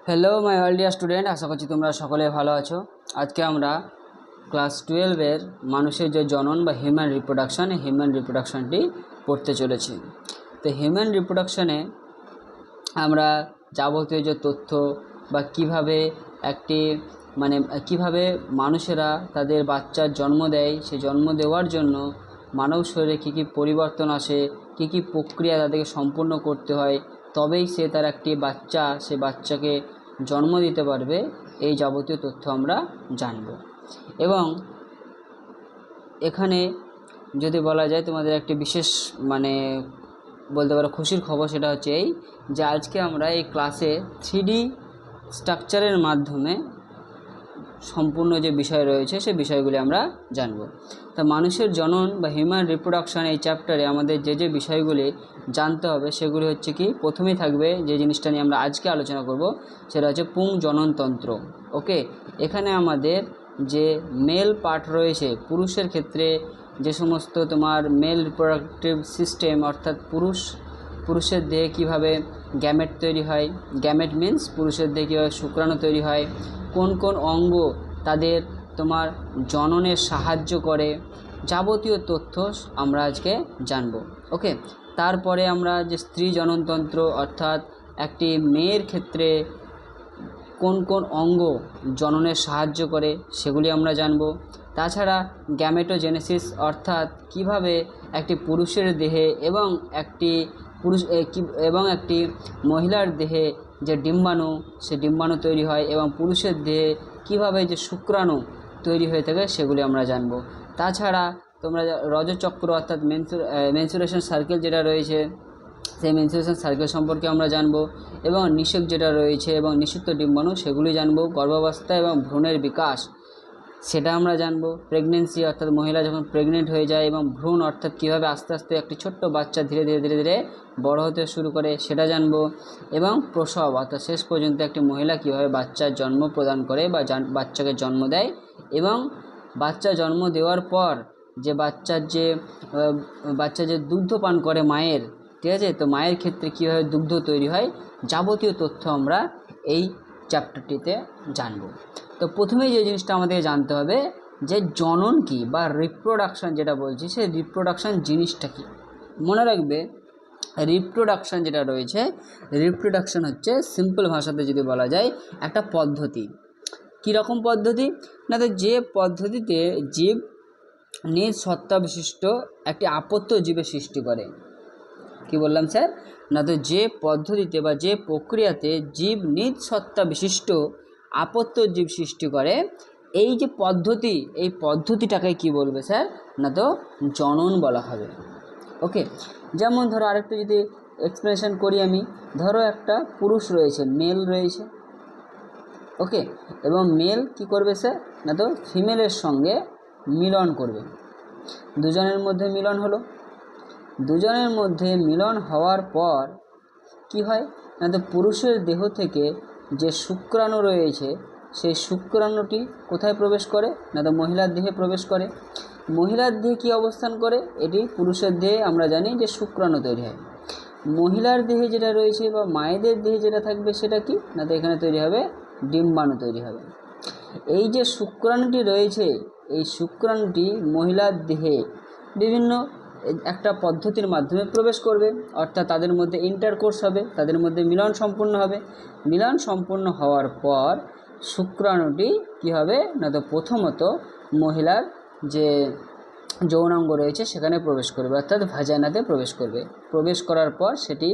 Hello my all dear student, আশা করছি তোমরা সকলে ভালো আছো। আজকে আমরা ক্লাস 12-এর মানুষের যে জনন বা হিউম্যান রিপ্রোডাকশনটি পড়তে চলেছি। তো হিউম্যান রিপ্রোডাকশনে আমরা যাবতীয় যে তথ্য বা কিভাবে মানুষেরা তাদের বাচ্চার জন্ম দেয়, সেই জন্ম দেওয়ার জন্য মানব শরীরে কী কী পরিবর্তন আসে, কী কী প্রক্রিয়া তাদেরকে সম্পূর্ণ করতে হয়, তবেই সে তার একটি সে বাচ্চাকে জন্ম দিতে পারবে, এই যাবতীয় তথ্য আমরা জানব। এবং এখানে যদি বলা যায় তোমাদের একটি বিশেষ বলতে পারো খুশির খবর, সেটা হচ্ছে এই যে আজকে আমরা এই ক্লাসে 3D স্ট্রাকচারের মাধ্যমে সম্পূর্ণ যে বিষয় রয়েছে সেই বিষয়গুলি আমরা জানব। তা মানুষের জনন বা হিউম্যান রিপ্রোডাকশন এই চ্যাপ্টারে আমাদের যে বিষয়গুলি জানতে হবে সেগুলি হচ্ছে কি, প্রথমেই থাকবে যে জিনিসটা নিয়ে আমরা আজকে আলোচনা করব সেটা হচ্ছে পুংজননতন্ত্র। ওকে, এখানে আমাদের যে মেল পার্ট রয়েছে, পুরুষের ক্ষেত্রে যে সমস্ত তোমার মেল রিপ্রোডাক্টিভ সিস্টেম, অর্থাৎ পুরুষের দেহে কীভাবে গ্যামেট তৈরি হয়, গ্যামেট মিন্স পুরুষের দেহে কীভাবে শুক্রাণু তৈরি হয়, কোন কোন অঙ্গ তাদের তোমার জননে সাহায্য করে, যাবতীয় তথ্য আমরা আজকে জানব। ওকে, তারপরে আমরা যে স্ত্রী জননতন্ত্র, অর্থাৎ একটি মেয়ের ক্ষেত্রে কোন কোন অঙ্গ জননে সাহায্য করে সেগুলি আমরা জানব। তাছাড়া গ্যামেটোজেনেসিস, অর্থাৎ কিভাবে একটি পুরুষের দেহে এবং একটি মহিলার দেহে যে ডিম্বাণু, সে ডিম্বাণু তৈরি হয়, এবং পুরুষের দেহে কিভাবে যে শুক্রাণু তৈরি হয়ে থাকে সেগুলি আমরা জানব। তাছাড়া তোমরা রজচক্র, অর্থাৎ মেনস্ট্রুয়েশন সার্কেল যেটা রয়েছে, সেই মেনস্ট্রুয়েশন সার্কেল সম্পর্কে আমরা জানব, এবং নিষেক যেটা রয়েছে এবং নিষিক্ত ডিম্বাণু সেগুলি জানব। গর্ভাবস্থা এবং ভ্রূণের বিকাশ সেটা আমরা জানব। প্রেগনেন্সি, অর্থাৎ মহিলা যখন প্রেগনেন্ট হয়ে যায়, এবং ভ্রূণ অর্থাৎ কীভাবে আস্তে আস্তে একটি ছোট্ট বাচ্চা ধীরে ধীরে বড় হতে শুরু করে সেটা জানব। এবং প্রসব, অর্থাৎ শেষ পর্যন্ত একটি মহিলা কীভাবে বাচ্চার জন্ম প্রদান করে বা বাচ্চাকে জন্ম দেয়, এবং বাচ্চা জন্ম দেওয়ার পর যে বাচ্চা যে দুগ্ধ পান করে মায়ের, ঠিক আছে, তো মায়ের ক্ষেত্রে কীভাবে দুগ্ধ তৈরি হয়, যাবতীয় তথ্য আমরা এই চ্যাপ্টারটিতে জানব। তো প্রথমেই যে জিনিসটা আমাদের জানতে হবে যে জনন কি বা রিপ্রোডাকশান যেটা বলছি, সেই রিপ্রোডাকশান জিনিসটা কি। মনে রাখবে, রিপ্রোডাকশান যেটা রয়েছে, রিপ্রোডাকশান হচ্ছে সিম্পল ভাষাতে যদি বলা যায় একটা পদ্ধতি। কীরকম পদ্ধতি না, তো যে পদ্ধতিতে জীব নিজ সত্তা বিশিষ্ট একটি আপত্য জীবের সৃষ্টি করে। কি বললাম স্যার? না, তো যে পদ্ধতিতে বা যে প্রক্রিয়াতে জীব নিজ সত্তা বিশিষ্ট আপত্য জীব সৃষ্টি করে, এই যে পদ্ধতি, এই পদ্ধতিটাকে কি বলবে স্যার? না, তো জনন বলা হবে। ওকে, যেমন ধরো আরেকটু যদি এক্সপ্লেনেশন করি আমি, ধরো একটা পুরুষ রয়েছে, মেল রয়েছে, ওকে, এবং মেল কি করবে স্যার? না, তো ফিমেলের সঙ্গে মিলন করবে, দুজনের মধ্যে মিলন হলো। দুজনের মধ্যে মিলন হওয়ার পর কি হয় না, তো পুরুষের দেহ থেকে যে শুক্রাণু রয়েছে, সেই শুক্রাণুটি কোথায় প্রবেশ করে না, তো মহিলার দেহে প্রবেশ করে। মহিলার দেহে কী অবস্থান করে? এটি পুরুষের দেহে আমরা জানি যে শুক্রাণু তৈরি হয়। মহিলার দেহে যেটা রয়েছে বা মায়েদের দেহে যেটা থাকবে সেটা কি না, তো এখানে তৈরি হবে ডিম্বাণু তৈরি হবে। এই যে শুক্রাণুটি রয়েছে, এই শুক্রাণুটি মহিলার দেহে বিভিন্ন একটা পদ্ধতির মাধ্যমে প্রবেশ করবে, অর্থাৎ তাদের মধ্যে ইন্টারকোর্স হবে, তাদের মধ্যে মিলন সম্পূর্ণ হবে। মিলন সম্পূর্ণ হওয়ার পর শুক্রাণুটি কী হবে না, তো প্রথমত মহিলার যে যৌনাঙ্গ রয়েছে সেখানে প্রবেশ করবে, অর্থাৎ ভাজাইনাতে প্রবেশ করবে। প্রবেশ করার পর সেটি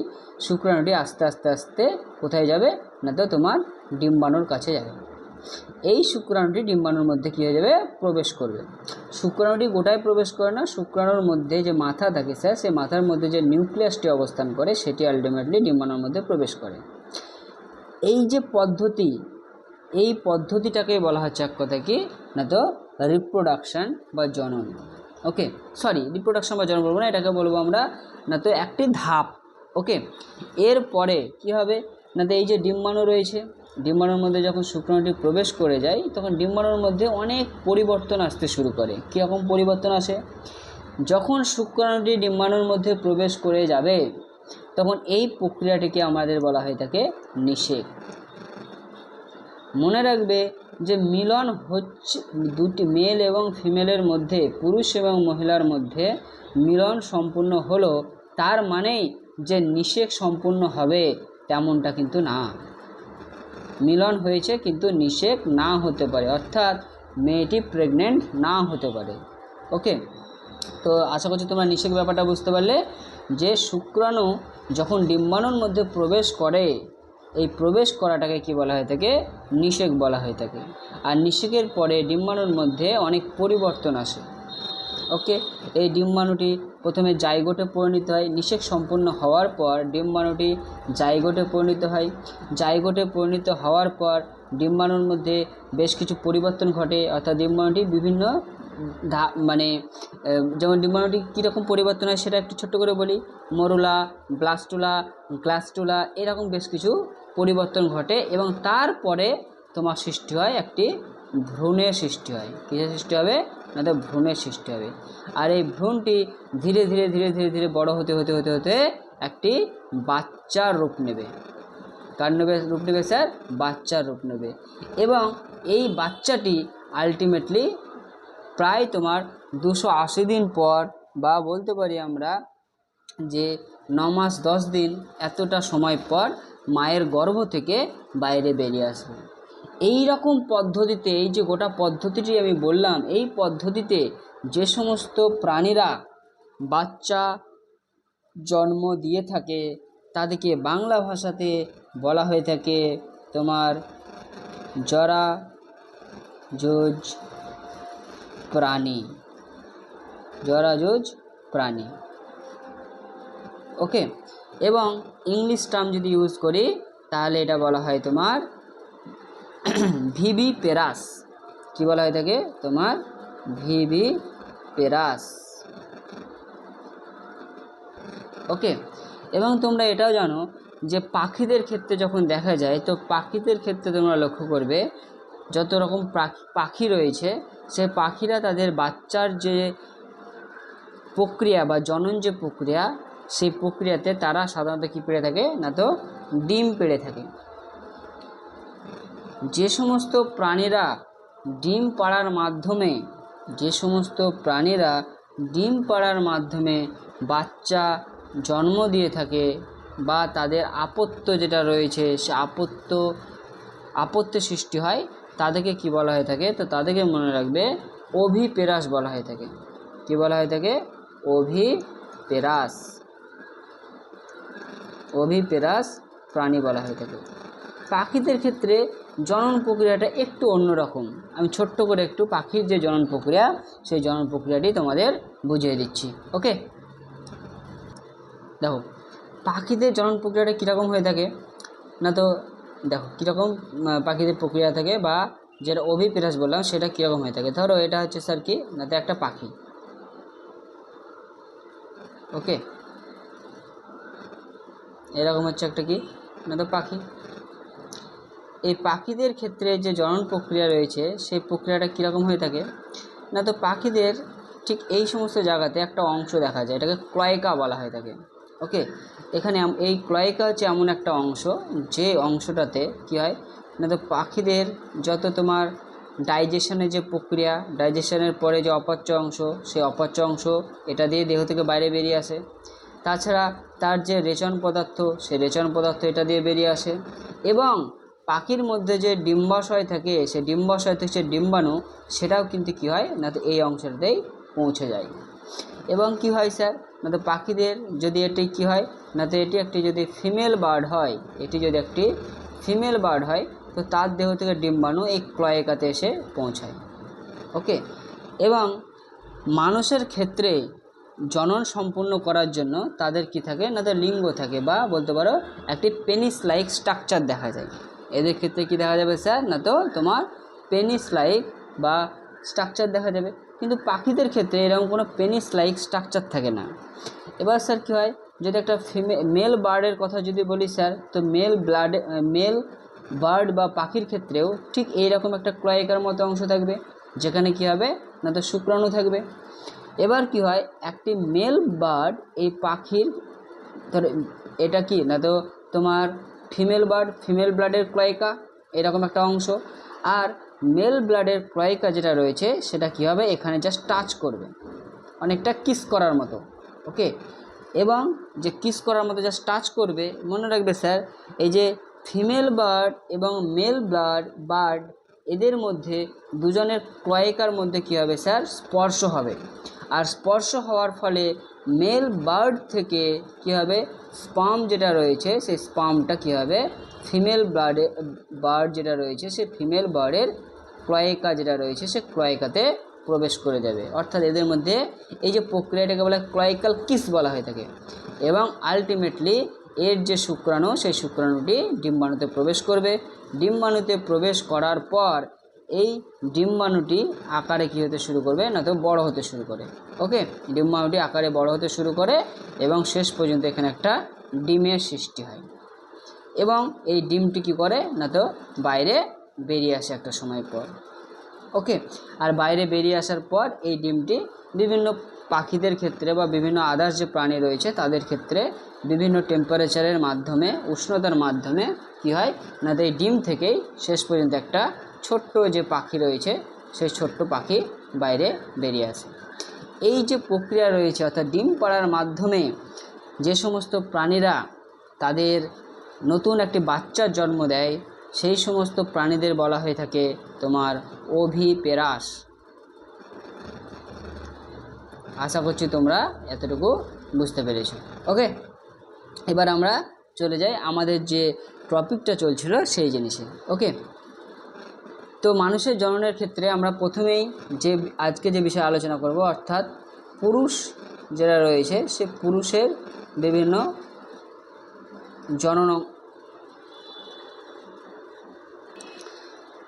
শুক্রাণুটি আস্তে আস্তে আস্তে কোথায় যাবে না, তো তোমার ডিম্বাণুর কাছে যাবে। এই শুক্রাণুটি ডিম্বাণুর মধ্যে কী হয়ে যাবে? প্রবেশ করবে। শুক্রাণুটি গোটায় প্রবেশ করে না, শুক্রাণুর মধ্যে যে মাথা থাকে স্যার, সেই মাথার মধ্যে যে নিউক্লিয়াসটি অবস্থান করে সেটি আলটিমেটলি ডিম্বাণুর মধ্যে প্রবেশ করে। এই যে পদ্ধতি, এই পদ্ধতিটাকে বলা হচ্ছে এক কথা কি না, তো রিপ্রোডাকশান বা জনন। ওকে, সরি, রিপ্রোডাকশান বা জনন বলবো না, এটাকে বলবো আমরা না তো একটি ধাপ। ওকে, এরপরে কি হবে না, তো এই যে ডিম্বাণু রয়েছে, ডিম্বাণুর মধ্যে যখন শুক্রাণুটি প্রবেশ করে যায়, তখন ডিম্বাণুর মধ্যে অনেক পরিবর্তন আসতে শুরু করে। কীরকম পরিবর্তন আসে? যখন শুক্রাণুটি ডিম্বাণুর মধ্যে প্রবেশ করে যাবে, তখন এই প্রক্রিয়াটিকে আমাদের বলা হয়ে থাকে নিষেক। মনে রাখবে যে মিলন হচ্ছে দুটি মেল এবং ফিমেলের মধ্যে, পুরুষ এবং মহিলার মধ্যে মিলন সম্পূর্ণ হলো, তার মানেই যে নিষেক সম্পূর্ণ হবে তেমনটা কিন্তু না। মিলন হয়েছে কিন্তু নিষেক না হতে পারে, অর্থাৎ মেয়েটি প্রেগনেন্ট না হতে পারে। ওকে, তো আশা করছি তোমরা নিষেক ব্যাপারটা বুঝতে পারলে, যে শুক্রাণু যখন ডিম্বাণুর মধ্যে প্রবেশ করে, এই প্রবেশ করাটাকে কি বলা হয়ে থাকে? নিষেক বলা হয়ে থাকে। আর নিষেকের পরে ডিম্বাণুর মধ্যে অনেক পরিবর্তন আসে। ওকে, এই ডিম্বাণুটি প্রথমে জাইগোটে পরিণত হয়, নিষেক সম্পূর্ণ হওয়ার পর ডিম্বাণুটি জাইগোটে পরিণত হয়। জাইগোটে পরিণত হওয়ার পর ডিম্বাণুর মধ্যে বেশ কিছু পরিবর্তন ঘটে, অর্থাৎ ডিম্বাণুটি বিভিন্ন মানে যেমন ডিম্বাণুটি কীরকম পরিবর্তন হয় সেটা একটু ছোট্ট করে বলি। মরুলা, ব্লাস্টুলা, গ্লাস্টুলা, এরকম বেশ কিছু পরিবর্তন ঘটে এবং তারপরে তোমার সৃষ্টি হয় একটি ভ্রূণের সৃষ্টি হয়। কিসের সৃষ্টি হবে? না তো ভ্রূণের সৃষ্টি হবে। আর এই ভ্রূণটি ধীরে ধীরে ধীরে ধীরে ধীরে বড় হতে হতে হতে হতে একটি বাচ্চার রূপ নেবে। কার রূপ নেবে স্যার? বাচ্চার রূপ নেবে। এবং এই বাচ্চাটি আলটিমেটলি প্রায় তোমার 280 দিন পর, বা বলতে পারি আমরা যে 9 মাস 10 দিন, এতটা সময় পর মায়ের গর্ভ থেকে বাইরে বেরিয়ে আসবে। এই রকম পদ্ধতিতে, এই যে গোটা পদ্ধতিটি আমি বললাম, এই পদ্ধতিতে যে সমস্ত প্রাণীরা বাচ্চা জন্ম দিয়ে থাকে তাদেরকে বাংলা ভাষাতে বলা হয়ে থাকে তোমার জরাজুজ প্রাণী। জরাজুজ প্রাণী। ওকে, এবং ইংলিশ টার্ম যদি ইউজ করি তাহলে এটা বলা হয় তোমার ভিভিপেরাস। কি বলা হয়ে থাকে? তোমার ভিভিপেরাস। ওকে, এবং তোমরা এটাও জানো যে পাখিদের ক্ষেত্রে যখন দেখা যায়, তো পাখিদের ক্ষেত্রে তোমরা লক্ষ্য করবে যত রকম পাখি রয়েছে, সে পাখিরা তাদের বাচ্চার যে প্রক্রিয়া বা জনন যে প্রক্রিয়া, সেই প্রক্রিয়াতে তারা সাধারণত কী পেড়ে থাকে? না তো ডিম পেড়ে থাকে। যে সমস্ত প্রাণীরা ডিম পাড়ার মাধ্যমে, যে সমস্ত প্রাণীরা ডিম পাড়ার মাধ্যমে বাচ্চা জন্ম দিয়ে থাকে, বা তাদের আপত্য যেটা রয়েছে সে আপত্য সৃষ্টি হয়, তাদেরকে কি বলা হয়ে থাকে? তো তাদেরকে মনে রাখবে ওভিপেরাস বলা হয়ে থাকে। কি বলা হয়ে থাকে? ওভিপেরাস। ওভিপেরাস প্রাণী বলা হয়ে থাকে। পাখিদের ক্ষেত্রে জনন প্রক্রিয়াটা একটু অন্যরকম। আমি ছোট্ট করে একটু পাখির যে জনন প্রক্রিয়া, সেই জনন প্রক্রিয়াটি তোমাদের বুঝিয়ে দিচ্ছি। ওকে, দেখো পাখিদের জনন প্রক্রিয়াটা কীরকম হয়ে থাকে? না তো দেখো কীরকম পাখিদের প্রক্রিয়া থাকে, বা যেটা ওভিপেরাস বললাম সেটা কীরকম হয়ে থাকে। ধরো এটা হচ্ছে স্যার কি? না তো একটা পাখি। ওকে, এরকম হচ্ছে একটা কি? না তো পাখি। এই পাখিদের ক্ষেত্রে যে জনন প্রক্রিয়া রয়েছে সেই প্রক্রিয়াটা কীরকম হয়ে থাকে? না তো পাখিদের ঠিক এই সমস্ত জায়গাতে একটা অংশ দেখা যায়, এটাকে ক্লয়কা বলা হয়ে থাকে। ওকে, এখানে এই ক্লয়কা হচ্ছে এমন একটা অংশ, যে অংশটাতে কী হয়? না তো পাখিদের যত তোমার ডাইজেশনের যে প্রক্রিয়া, ডাইজেশনের পরে যে অপাচ্য অংশ, সেই অপাচ্য অংশ এটা দিয়ে দেহ থেকে বাইরে বেরিয়ে আসে। তাছাড়া তার যে রেচন পদার্থ, সেই রেচন পদার্থ এটা দিয়ে বেরিয়ে আসে। এবং পাখির মধ্যে যে ডিম্বাশয় থাকে, সেই ডিম্বাশয় থেকে যে ডিম্বাণু, সেটাও কিন্তু কী হয়? না তো এই অংশটাতেই পৌঁছে যায়। এবং কি হয় স্যার? না তো পাখিদের যদি এটি কী হয়? না তো এটি একটি যদি ফিমেল বার্ড হয়, এটি যদি একটি ফিমেল বার্ড হয়, তো তার দেহ থেকে ডিম্বাণু এই ক্লয়কাতে এসে পৌঁছায়। ওকে, এবং মানুষের ক্ষেত্রে জনন সম্পূর্ণ করার জন্য তাদের কি থাকে? না তো লিঙ্গ থাকে, বা বলতে পারো একটি পেনিস লাইক স্ট্রাকচার দেখা যায়। এদের ক্ষেত্রে কি দেখা যাবে স্যার? না তো তোমার পেনিস লাইক বা স্ট্রাকচার দেখা যাবে। কিন্তু পাখিদের ক্ষেত্রে এরকম কোনো পেনিস লাইক স্ট্রাকচার থাকে না। এবার স্যার কী হয়? যদি একটা মেল বার্ডের কথা যদি বলি স্যার, তো মেল বার্ড বা পাখির ক্ষেত্রেও ঠিক এইরকম একটা ক্লয়কার মতো অংশ থাকবে, যেখানে কি হবে? না তো শুক্রাণু থাকবে। এবার কি হয়? একটি মেল বার্ড, এই পাখির ধরো এটা কি? না তো তোমার ফিমেল বার্ড, ফিমেল বার্ডের ক্লয়কা, এরকম একটা অংশ। আর মেল ব্লাডের ক্লোয়াকা যেটা রয়েছে সেটা কী হবে, এখানে জাস্ট টাচ করবে, অনেকটা কিস করার মতো। ওকে, এবং যে কিস করার মতো জাস্ট টাচ করবে, মনে রাখবে স্যার এই যে ফিমেল বার্ড এবং মেল বার্ড এদের মধ্যে দুজনের ক্লোয়াকার মধ্যে কী হবে স্যার, স্পর্শ হবে। আর স্পর্শ হওয়ার ফলে মেল বার্ড থেকে কী হবে, স্পার্ম যেটা রয়েছে সেই স্পার্মটা কী হবে, ফিমেল বার্ড যেটা রয়েছে সে ফিমেল বার্ডের ক্লোয়াকা যেটা রয়েছে সে ক্লোয়াকাতে প্রবেশ করে যাবে। অর্থাৎ এদের মধ্যে এই যে প্রক্রিয়াটাকে বলা হয় ক্লোয়াকাল কিস বলা হয়ে থাকে। এবং আলটিমেটলি এর যে শুক্রাণু সেই শুক্রাণুটি ডিম্বাণুতে প্রবেশ করবে। ডিম্বাণুতে প্রবেশ করার পর এই ডিম্বাণুটি আকারে কী হতে শুরু করবে, না তো বড় হতে শুরু করে। ওকে, ডিম্বাণুটি আকারে বড় হতে শুরু করে এবং শেষ পর্যন্ত এখানে একটা ডিমের সৃষ্টি হয়। এবং এই ডিমটি কী করে, না তো বাইরে বেরিয়ে আসে একটা সময় পর। ওকে, আর বাইরে বেরিয়ে আসার পর এই ডিমটি বিভিন্ন পাখিদের ক্ষেত্রে বা বিভিন্ন আদার্স যে প্রাণী রয়েছে তাদের ক্ষেত্রে বিভিন্ন টেম্পারেচারের মাধ্যমে, উষ্ণতার মাধ্যমে কী হয় না, এই ডিম থেকেই শেষ পর্যন্ত একটা ছোট্ট যে পাখি রয়েছে সেই ছোট্ট পাখি বাইরে বেরিয়ে আসে। এই যে প্রক্রিয়া রয়েছে অর্থাৎ ডিম পাড়ার মাধ্যমে যে সমস্ত প্রাণীরা তাদের নতুন একটি বাচ্চার জন্ম দেয় সেই সমস্ত প্রাণীদের বলা হয়ে থাকে তোমার ওভিপেরাস। আশা করছি তোমরা এতটুকু বুঝতে পেরেছো। ওকে, এবার আমরা চলে যাই আমাদের যে টপিকটা চলছিল সেই জিনিসে। ওকে, তো মানুষের জননের ক্ষেত্রে আমরা প্রথমেই যে আজকে যে বিষয়ে আলোচনা করব অর্থাৎ পুরুষ যারা রয়েছে সে পুরুষের বিভিন্ন জনন।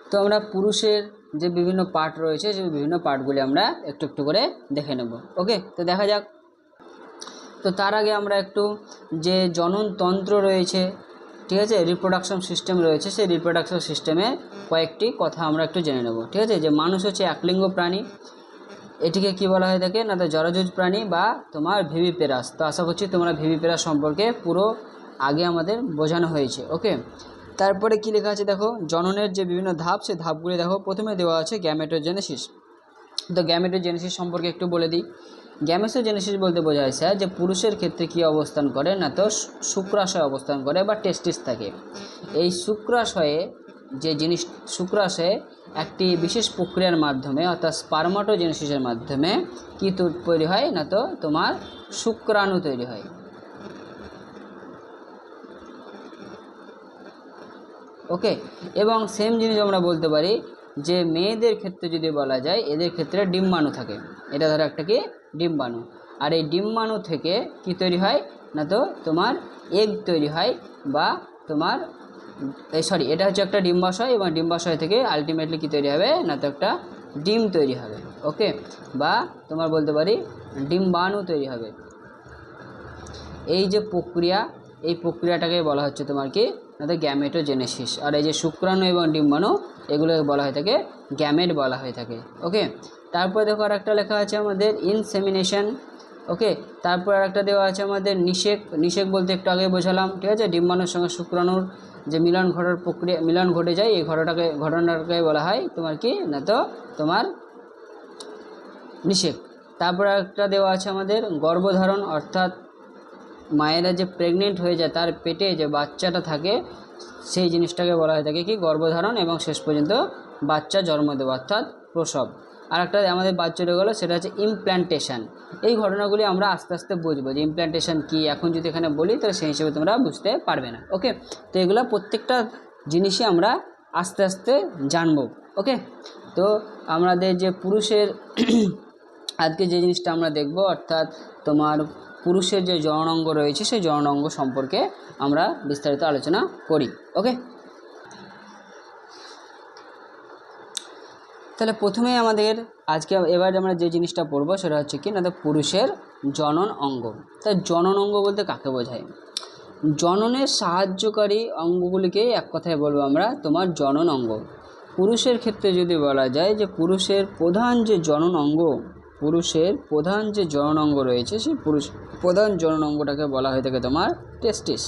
তো আমরা পুরুষের যে বিভিন্ন পার্ট রয়েছে সেই বিভিন্ন পার্টগুলি আমরা একটু একটু করে দেখে নেব। ওকে, তো দেখা যাক। তো তার আগে আমরা একটু যে জননতন্ত্র রয়েছে, ঠিক আছে, রিপ্রোডাকশন সিস্টেম রয়েছে, সেই রিপ্রোডাকশন সিস্টেমে কয়েকটি কথা আমরা একটু জেনে নেব। ঠিক আছে, যে মানুষ হচ্ছে একলিঙ্গ প্রাণী, এটিকে কি বলা হয়ে থাকে না তো জরাজুজ প্রাণী বা তোমার ভিভিপেরাস। তো আশা করছি তোমরা ভিভিপেরাস সম্পর্কে পুরো আগে আমাদের বোঝানো হয়েছে। ওকে, তারপরে কি লেখা আছে দেখো, জননের যে বিভিন্ন ধাপ সেই ধাপগুলি দেখো। প্রথমে দেওয়া আছে গ্যামেটোজেনেসিস। তো গ্যামেটোজেনেসিস সম্পর্কে একটু বলে দিই। গ্যামেটোজেনেসিস বলতে বোঝায় স্যার যে পুরুষের ক্ষেত্রে কি অবস্থান করে না তো শুক্রাশয় অবস্থান করে বা টেস্টিস থাকে। এই শুক্রাশয়ে যে জিনিস, শুক্রাশয়ে একটি বিশেষ প্রক্রিয়ার মাধ্যমে অর্থাৎ স্পার্মাটোজেনেসিসের মাধ্যমে কি তৈরি হয় না তো তোমার শুক্রাণু তৈরি হয়। ওকে, এবং সেম জিনিস আমরা বলতে পারি যে মেয়েদের ক্ষেত্রে যদি বলা যায় এদের ক্ষেত্রে ডিম্বাণু থাকে। এটা ধরো একটা কি ডিম্বাণু, আর এই ডিম্বাণু থেকে কি তৈরি হয় না তো তোমার এগ তৈরি হয় বা তোমার এটা হচ্ছে একটা ডিম্বাশয় এবং ডিম্বাশয় থেকে আলটিমেটলি কি তৈরি হবে না তো একটা ডিম তৈরি হবে। ওকে, বা তোমার বলতে পারি ডিম্বাণু তৈরি হবে। এই যে প্রক্রিয়া, এই প্রক্রিয়াটাকে বলা হচ্ছে তোমার কি না তো গ্যামেটোজেনেসিস। আর এই যে শুক্রাণু এবং ডিম্বাণু এগুলোকে বলা হয়ে থাকে গ্যামেট বলা হয়ে থাকে। ওকে, তারপরে দেখো আর একটা লেখা আছে আমাদের ইনসেমিনেশন। ওকে, তারপর আর একটা দেওয়া আছে আমাদের নিষেক। নিষেক বলতে একটু আগে বোঝালাম, ঠিক আছে, ডিম্বাণুর সঙ্গে শুক্রাণুর যে মিলন ঘটার প্রক্রিয়া, মিলন ঘটে যায় এই ঘটনাটাকে বলা হয় তোমার কি না তো তোমার নিষেক। তারপর একটা দেওয়া আছে আমাদের গর্ভধারণ, অর্থাৎ মায়েরা যে প্রেগনেন্ট হয়ে যায় তার পেটে যে বাচ্চাটা থাকে সেই জিনিসটাকে বলা হয়ে থাকে কি গর্ভধারণ, এবং শেষ পর্যন্ত বাচ্চা জন্ম দেওয়া অর্থাৎ প্রসব। আর একটা আমাদের বাচ্চা রয়ে গেলো সেটা হচ্ছে ইমপ্ল্যান্টেশন। এই ঘটনাগুলি আমরা আস্তে আস্তে বুঝবো যে ইমপ্ল্যান্টেশন কী। এখন যদি এখানে বলি তাহলে সেই হিসেবে তোমরা বুঝতে পারবে না। ওকে, তো এগুলো প্রত্যেকটা জিনিসই আমরা আস্তে আস্তে জানবো। ওকে, তো আমাদের যে পুরুষের আজকে যে জিনিসটা আমরা দেখব অর্থাৎ তোমার পুরুষের যে জননাঙ্গ রয়েছে সেই জননাঙ্গ সম্পর্কে আমরা বিস্তারিত আলোচনা করি। ওকে, তাহলে প্রথমে আমাদের আজকে এবার আমরা যে জিনিসটা পড়বো সেটা হচ্ছে কি না তো পুরুষের জনন অঙ্গ। তা জনন অঙ্গ বলতে কাকে বোঝায়? জননের সাহায্যকারী অঙ্গগুলিকে এক কথায় বলবো আমরা তোমার জনন অঙ্গ। পুরুষের ক্ষেত্রে যদি বলা যায় যে পুরুষের প্রধান যে জনন অঙ্গ, পুরুষের প্রধান যে জনন অঙ্গ রয়েছে সেই প্রধান জনন অঙ্গটাকে বলা হয়ে থাকে তোমার টেস্টিস।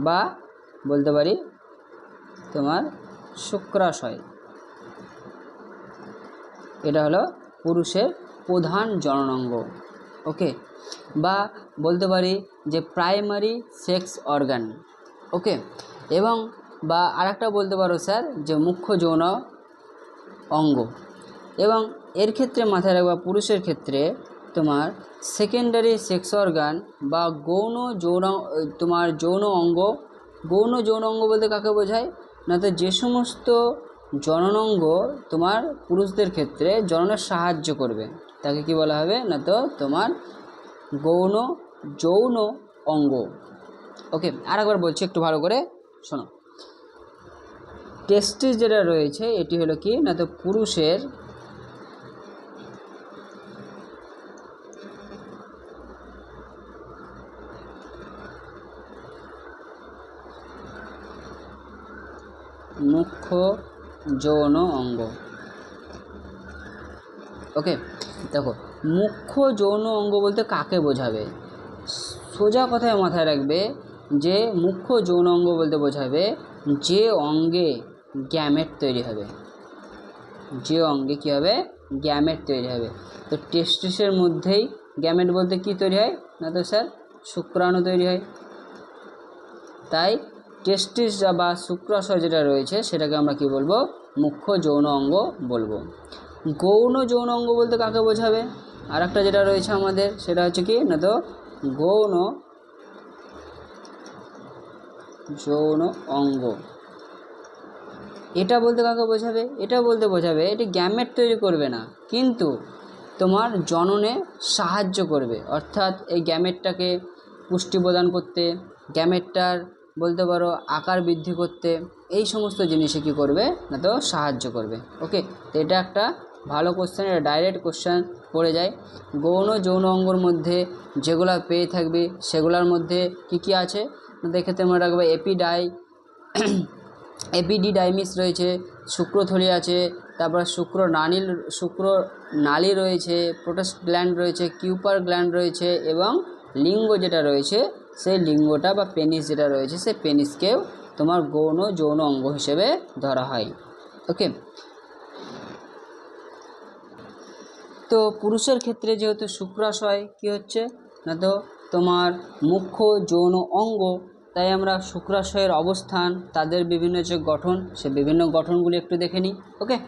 বা বলতে পারি তোমার শুক্রাশয়। এটা হলো পুরুষের প্রধান জননাঙ্গ। ওকে, বা বলতে পারি যে প্রাইমারি সেক্স অর্গান। ওকে, এবং বা আরেকটা বলতে পারো স্যার যে মুখ্য যৌন অঙ্গ। এবং এর ক্ষেত্রে মাথায় রাখবা পুরুষের ক্ষেত্রে তোমার সেকেন্ডারি সেক্স অর্গান বা তোমার যৌন অঙ্গ। গৌণ যৌন অঙ্গ বলতে কাকে বোঝায় না, তো যে সমস্ত জননাঙ্গ তোমার পুরুষদের ক্ষেত্রে জননের সাহায্য করবে তাকে কি বলা হবে না, তো তোমার গৌণ যৌন অঙ্গ। ওকে, আরেকবার বলছি একটু ভালো করে শোনো। টেস্টিস যেটা রয়েছে এটি হলো কি না, তো পুরুষের মুখ্য যৌন অঙ্গ। ওকে, দেখো মুখ্য যৌন অঙ্গ বলতে কাকে বোঝাবে, সোজা কথায় মাথায় রাখবে যে মুখ্য যৌন অঙ্গ বলতে বোঝাবে যে অঙ্গে গ্যামেট তৈরি হবে, যে অঙ্গে কী হবে গ্যামেট তৈরি হবে। তো টেস্টিসের মধ্যেই গ্যামেট বলতে কি তৈরি হয় না, তো স্যার শুক্রাণু তৈরি হয়। তাই টেস্টিস বা শুক্রাশয় যেটা রয়েছে সেটাকে আমরা কি বলবো, মুখ্য যৌন অঙ্গ বলবো। গৌণ যৌন অঙ্গ বলতে কাকে বোঝাবে, আর একটা যেটা রয়েছে আমাদের সেটা হচ্ছে কি না, তো গৌণ যৌন অঙ্গ। এটা বলতে কাকে বোঝাবে, এটা বলতে বোঝাবে এটি গ্যামেট তৈরি করবে না কিন্তু তোমার জননে সাহায্য করবে, অর্থাৎ এই গ্যামেটটাকে পুষ্টি প্রদান করতে, গ্যামেটটার বলতে পারো আকার বৃদ্ধি করতে, এই সমস্ত জিনিসে কী করবে না, তো সাহায্য করবে। ওকে, তো এটা একটা ভালো কোশ্চেন, এটা ডাইরেক্ট কোশ্চেন পড়ে যায়। গৌণ যৌন অঙ্গর মধ্যে যেগুলো পেয়ে থাকবে সেগুলোর মধ্যে কি কি আছে দেখে মনে রাখবে, এপিডিডাইমিস রয়েছে, শুক্রথলি আছে, তারপর শুক্র নালী রয়েছে, প্রোস্টেট গ্ল্যান্ড রয়েছে, কিউপার গ্ল্যান্ড রয়েছে, এবং লিঙ্গ যেটা রয়েছে সেই লিঙ্গটা বা পেনিস যেটা রয়েছে সেই পেনিসকেও তোমার গৌণ যৌন অঙ্গ হিসেবে ধরা হয়। ওকে, তো পুরুষের ক্ষেত্রে যেহেতু শুক্রাশয় কী হচ্ছে না, তো তোমার মুখ্য যৌন অঙ্গ, তাই আমরা শুক্রাশয়ের অবস্থান, তাদের বিভিন্ন যে গঠন, সে বিভিন্ন গঠনগুলি একটু দেখে নিই। ওকে,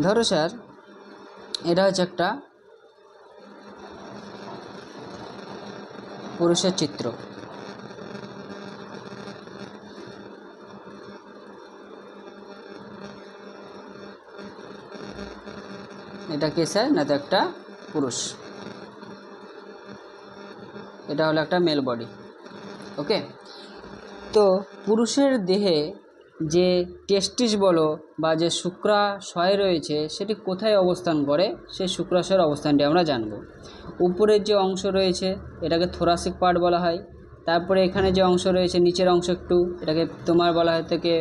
ধরো স্যার এটা হচ্ছে একটা পুরুষের চিত্র। এটা কি স্যার না, তো একটা পুরুষ, এটা হলো একটা মেল বডি। ওকে, তো পুরুষের দেহে যে টেস্টিস বলো বা যে শুক্রাশয় রয়েছে সেটি কোথায় অবস্থান করে, সেই শুক্রাশয়ের অবস্থানটি আমরা জানব। উপরের যে অংশ রয়েছে এটাকে থোরাসিক পার্ট বলা হয়, তারপরে এখানে যে অংশ রয়েছে নিচের অংশ একটু, এটাকে তোমার বলা হয় থেকে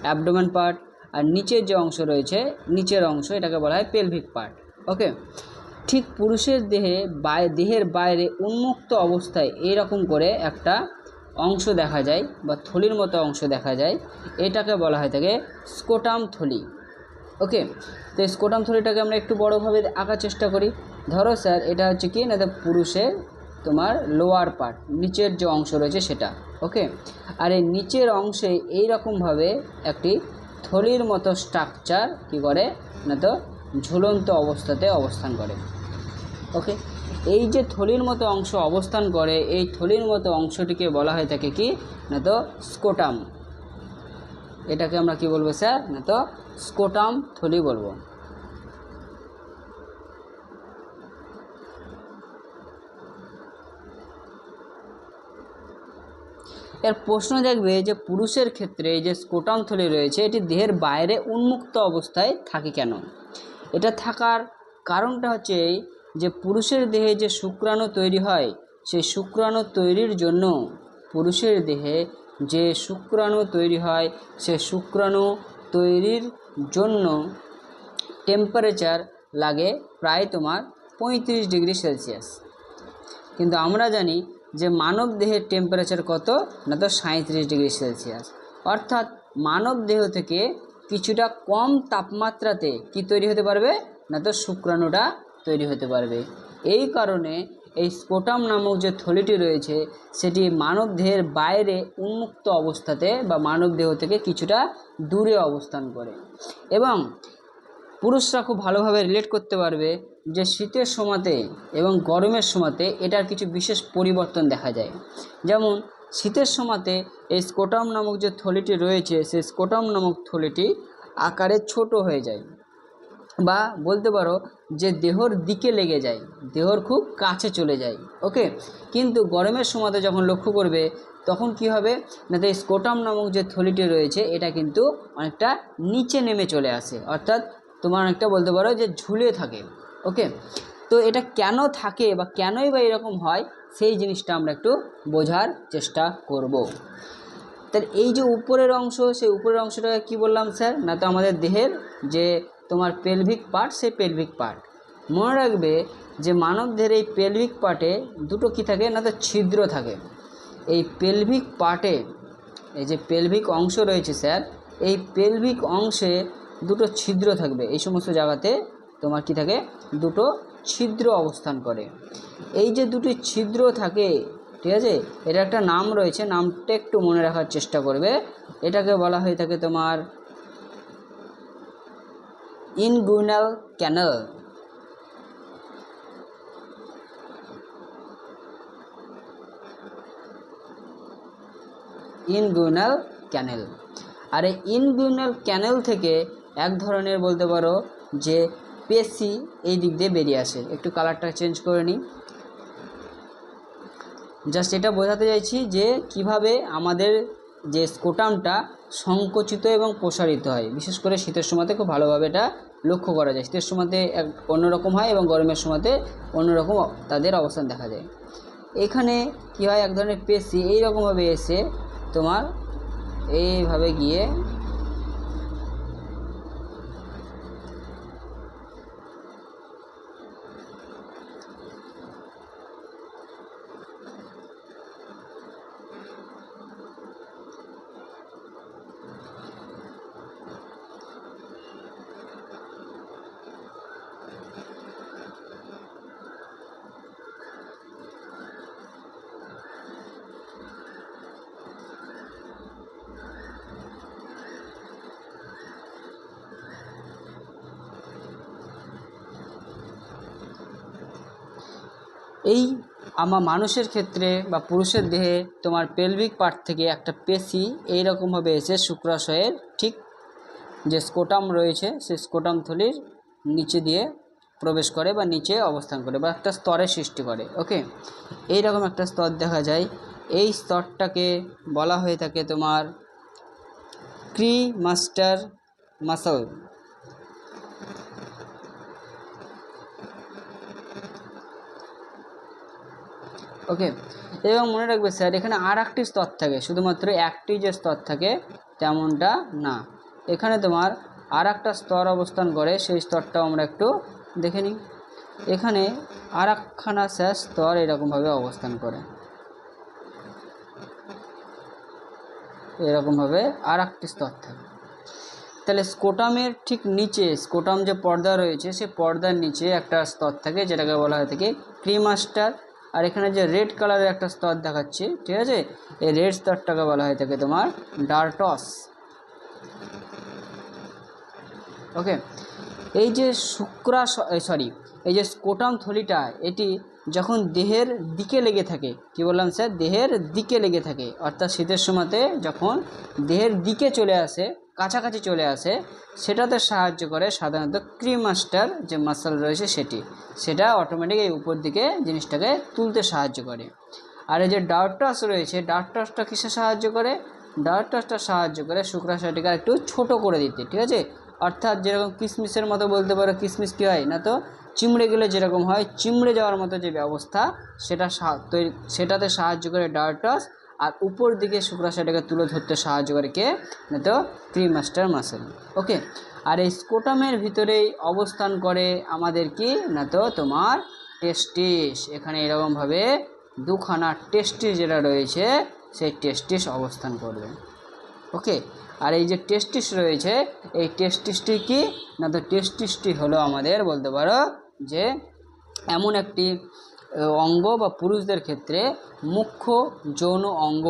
অ্যাবডোমেন পার্ট, আর নিচের যে অংশ রয়েছে নিচের অংশ এটাকে বলা হয় পেলভিক পার্ট। ওকে, ঠিক পুরুষের দেহের বাইরে উন্মুক্ত অবস্থায় এইরকম করে একটা অংশ দেখা যায় বা থলির মতো অংশ দেখা যায়, এটাকে বলা হয় থাকে স্কোটাম থলি। ওকে, তো এই স্কোটাম থলিটাকে আমরা একটু বড়োভাবে আঁকার চেষ্টা করি। ধরো স্যার এটা হচ্ছে কি না, পুরুষের তোমার লোয়ার পার্ট, নিচের যে অংশ রয়েছে সেটা। ওকে, আর এই নিচের অংশে এইরকমভাবে একটি থলির মতো স্ট্রাকচার কি করে না, তো ঝুলন্ত অবস্থাতে অবস্থান করে। ওকে, এই যে থলির মতো অংশ অবস্থান করে এই থলির মতো অংশটিকে বলা হয় থাকে কি না, তো স্কোটাম। এটাকে আমরা কি বলবো স্যার না, তো স্কোটাম থলি বলবো। এর প্রশ্ন দেখবে যে পুরুষের ক্ষেত্রে এই যে স্কোটাম থলি রয়েছে এটি দেহের বাইরে উন্মুক্ত অবস্থায় থাকে কেন? এটা থাকার কারণটা হচ্ছে এই যে পুরুষের দেহে যে শুক্রাণু তৈরি হয় সেই শুক্রাণু তৈরির জন্য পুরুষের দেহে যে শুক্রাণু তৈরি হয় সে শুক্রাণু তৈরির জন্য টেম্পারেচার লাগে প্রায় তোমার 35 ডিগ্রি সেলসিয়াস। কিন্তু আমরা জানি যে মানব দেহের টেম্পারেচার কত না তো 37 ডিগ্রি সেলসিয়াস। অর্থাৎ মানব দেহ থেকে কিছুটা কম তাপমাত্রাতে কি তৈরি হতে পারবে না তো শুক্রাণুটা তৈরি হতে পারবে। এই কারণে এই স্কোটাম নামক যে থলিটি রয়েছে সেটি মানব দেহের বাইরে উন্মুক্ত অবস্থাতে বা মানব দেহ থেকে কিছুটা দূরে অবস্থান করে। এবং পুরুষরা খুব ভালোভাবে রিলেট করতে পারবে যে শীতের সময়তে এবং গরমের সময়তে এটার কিছু বিশেষ পরিবর্তন দেখা যায়। যেমন শীতের সময়তে এই স্কোটাম নামক যে থলিটি রয়েছে সেই স্কোটাম নামক থলিটি আকারে ছোট হয়ে যায় বা বলতে পারো যে দেহর দিকে লেগে যায়, দেহর খুব কাছে চলে যায়। ওকে, কিন্তু গরমের সময়তে যখন লক্ষ্য করবে তখন কি হবে না তো স্কোটাম নামক যে থলিটি রয়েছে এটা কিন্তু অনেকটা নিচে নেমে চলে আসে, অর্থাৎ তোমার অনেকটা বলতে পারো যে ঝুলে থাকে। ওকে, তো এটা কেন থাকে বা কেনই বা এরকম হয় সেই জিনিসটা আমরা একটু বোঝার চেষ্টা করব। তাহলে এই যে উপরের অংশ সেই উপরের অংশটাকে কি বললাম স্যার না তো আমাদের দেহের যে তোমার পেলভিক পার্ট, সেই পেলভিক পার্ট। মনে রাখবে যে মানব দেহের এই পেলভিক পার্টে দুটো কি থাকে না তো ছিদ্র থাকে। এই পেলভিক পার্টে এই যে পেলভিক অংশ রয়েছে স্যার, এই পেলভিক অংশে দুটো ছিদ্র থাকবে। এই সমস্ত জায়গাতে তোমার কি থাকে দুটো ছিদ্র অবস্থান করে। এই যে দুটি ছিদ্র থাকে, ঠিক আছে, এটা একটা নাম রয়েছে, নামটা একটু মনে রাখার চেষ্টা করবে। এটাকে বলা হয়ে থাকে তোমার ইনগুইনাল ক্যানেল। ইনগুইনাল ক্যানেল। আর এই ইনগুইনাল ক্যানেল থেকে এক ধরনের বলতে পারো যে পেশি এই দিক দিয়ে বেরিয়ে আসে। একটু কালারটা চেঞ্জ করে নিই, জাস্ট এটা বোঝাতে চাইছি যে কিভাবে আমাদের যে স্কোটামটা সংকুচিত এবং প্রসারিত হয়। বিশেষ করে শীতের সময়তে খুব ভালোভাবে এটা লক্ষ্য করা যায়। শীতের সময়তে এক অন্যরকম হয় এবং গরমের সময়তে অন্যরকম তাদের অবস্থান দেখা যায়। এখানে কী হয়, এক ধরনের পেশি এইরকমভাবে এসে তোমার এইভাবে গিয়ে এই মানুষের ক্ষেত্রে বা পুরুষের দেহে তোমার পেলভিক পার্ট থেকে একটা পেশি এইরকমভাবে এসে শুক্রাশয়ের ঠিক যে স্কোটাম রয়েছে সেই স্কোটাম থলির নিচে দিয়ে প্রবেশ করে বা নিচে অবস্থান করে বা একটা স্তরের সৃষ্টি করে। ওকে, এইরকম একটা স্তর দেখা যায়। এই স্তরটাকে বলা হয়ে থাকে তোমার ক্রিমাস্টার মাসল। ওকে, এবং মনে রাখবে স্যার এখানে আর একটি স্তর থাকে, শুধুমাত্র একটি যে স্তর থাকে তেমনটা না, এখানে তোমার আর একটা স্তর অবস্থান করে। সেই স্তরটাও আমরা একটু দেখে নিই। এখানে আর একখানা স্যার স্তর এরকমভাবে অবস্থান করে, এরকমভাবে আর একটি স্তর থাকে। তাহলে স্কোটামের ঠিক নিচে স্কোটাম যে পর্দা রয়েছে সেই পর্দার নিচে একটা স্তর থাকে যেটাকে বলা হয়ে থাকে ক্রিমাস্টার। আর এখানে যে রেড কালারের একটা স্তর দেখাচ্ছে, ঠিক আছে, এই রেড স্তরটাকে বলা হয়ে থাকে তোমার ডার্টস। ওকে, এই যে এই যে স্কোটাম থলিটা এটি যখন দেহের দিকে লেগে থাকে, কি বললাম স্যার, দেহের দিকে লেগে থাকে, অর্থাৎ শীতের সময়তে যখন দেহের দিকে চলে আসে, কাছাকাছি চলে আসে, সেটাতে সাহায্য করে সাধারণত ক্রিমাস্টার যে মাসল রয়েছে সেটা অটোমেটিক এই উপর দিকে জিনিসটাকে তুলতে সাহায্য করে। আর এই যে ডার্টাস রয়েছে, ডার্টাসটা কিসে সাহায্য করে? ডার্টাসটা সাহায্য করে শুক্রাশয়টিকে একটু ছোট করে দিতে, ঠিক আছে। অর্থাৎ যেরকম কিশমিশের মতো বলতে পারো, কিশমিশ কী হয় না তো চিমড়ে গেলে যেরকম হয়, চিমড়ে যাওয়ার মতো যে ব্যবস্থা সেটাতে সাহায্য করে ডার্টাস। আর উপর দিকে শুক্রাশয়টাকে তুলে ধরতে সাহায্য করে কে? না তো ক্রিমাস্টার মাসেল। ওকে, আর এই স্কোটামের ভিতরেই অবস্থান করে আমাদের কি না তো তোমার টেস্টিস। এখানে এরকমভাবে দুখানা টেস্টিস যেটা রয়েছে সেই টেস্টিস অবস্থান করবে। ওকে, আর এই যে টেস্টিস রয়েছে, এই টেস্টিসটি কি না তো টেস্টিসটি হলো আমাদের বলতে পারো যে এমন একটি অঙ্গ বা পুরুষদের ক্ষেত্রে মুখ্য যৌন অঙ্গ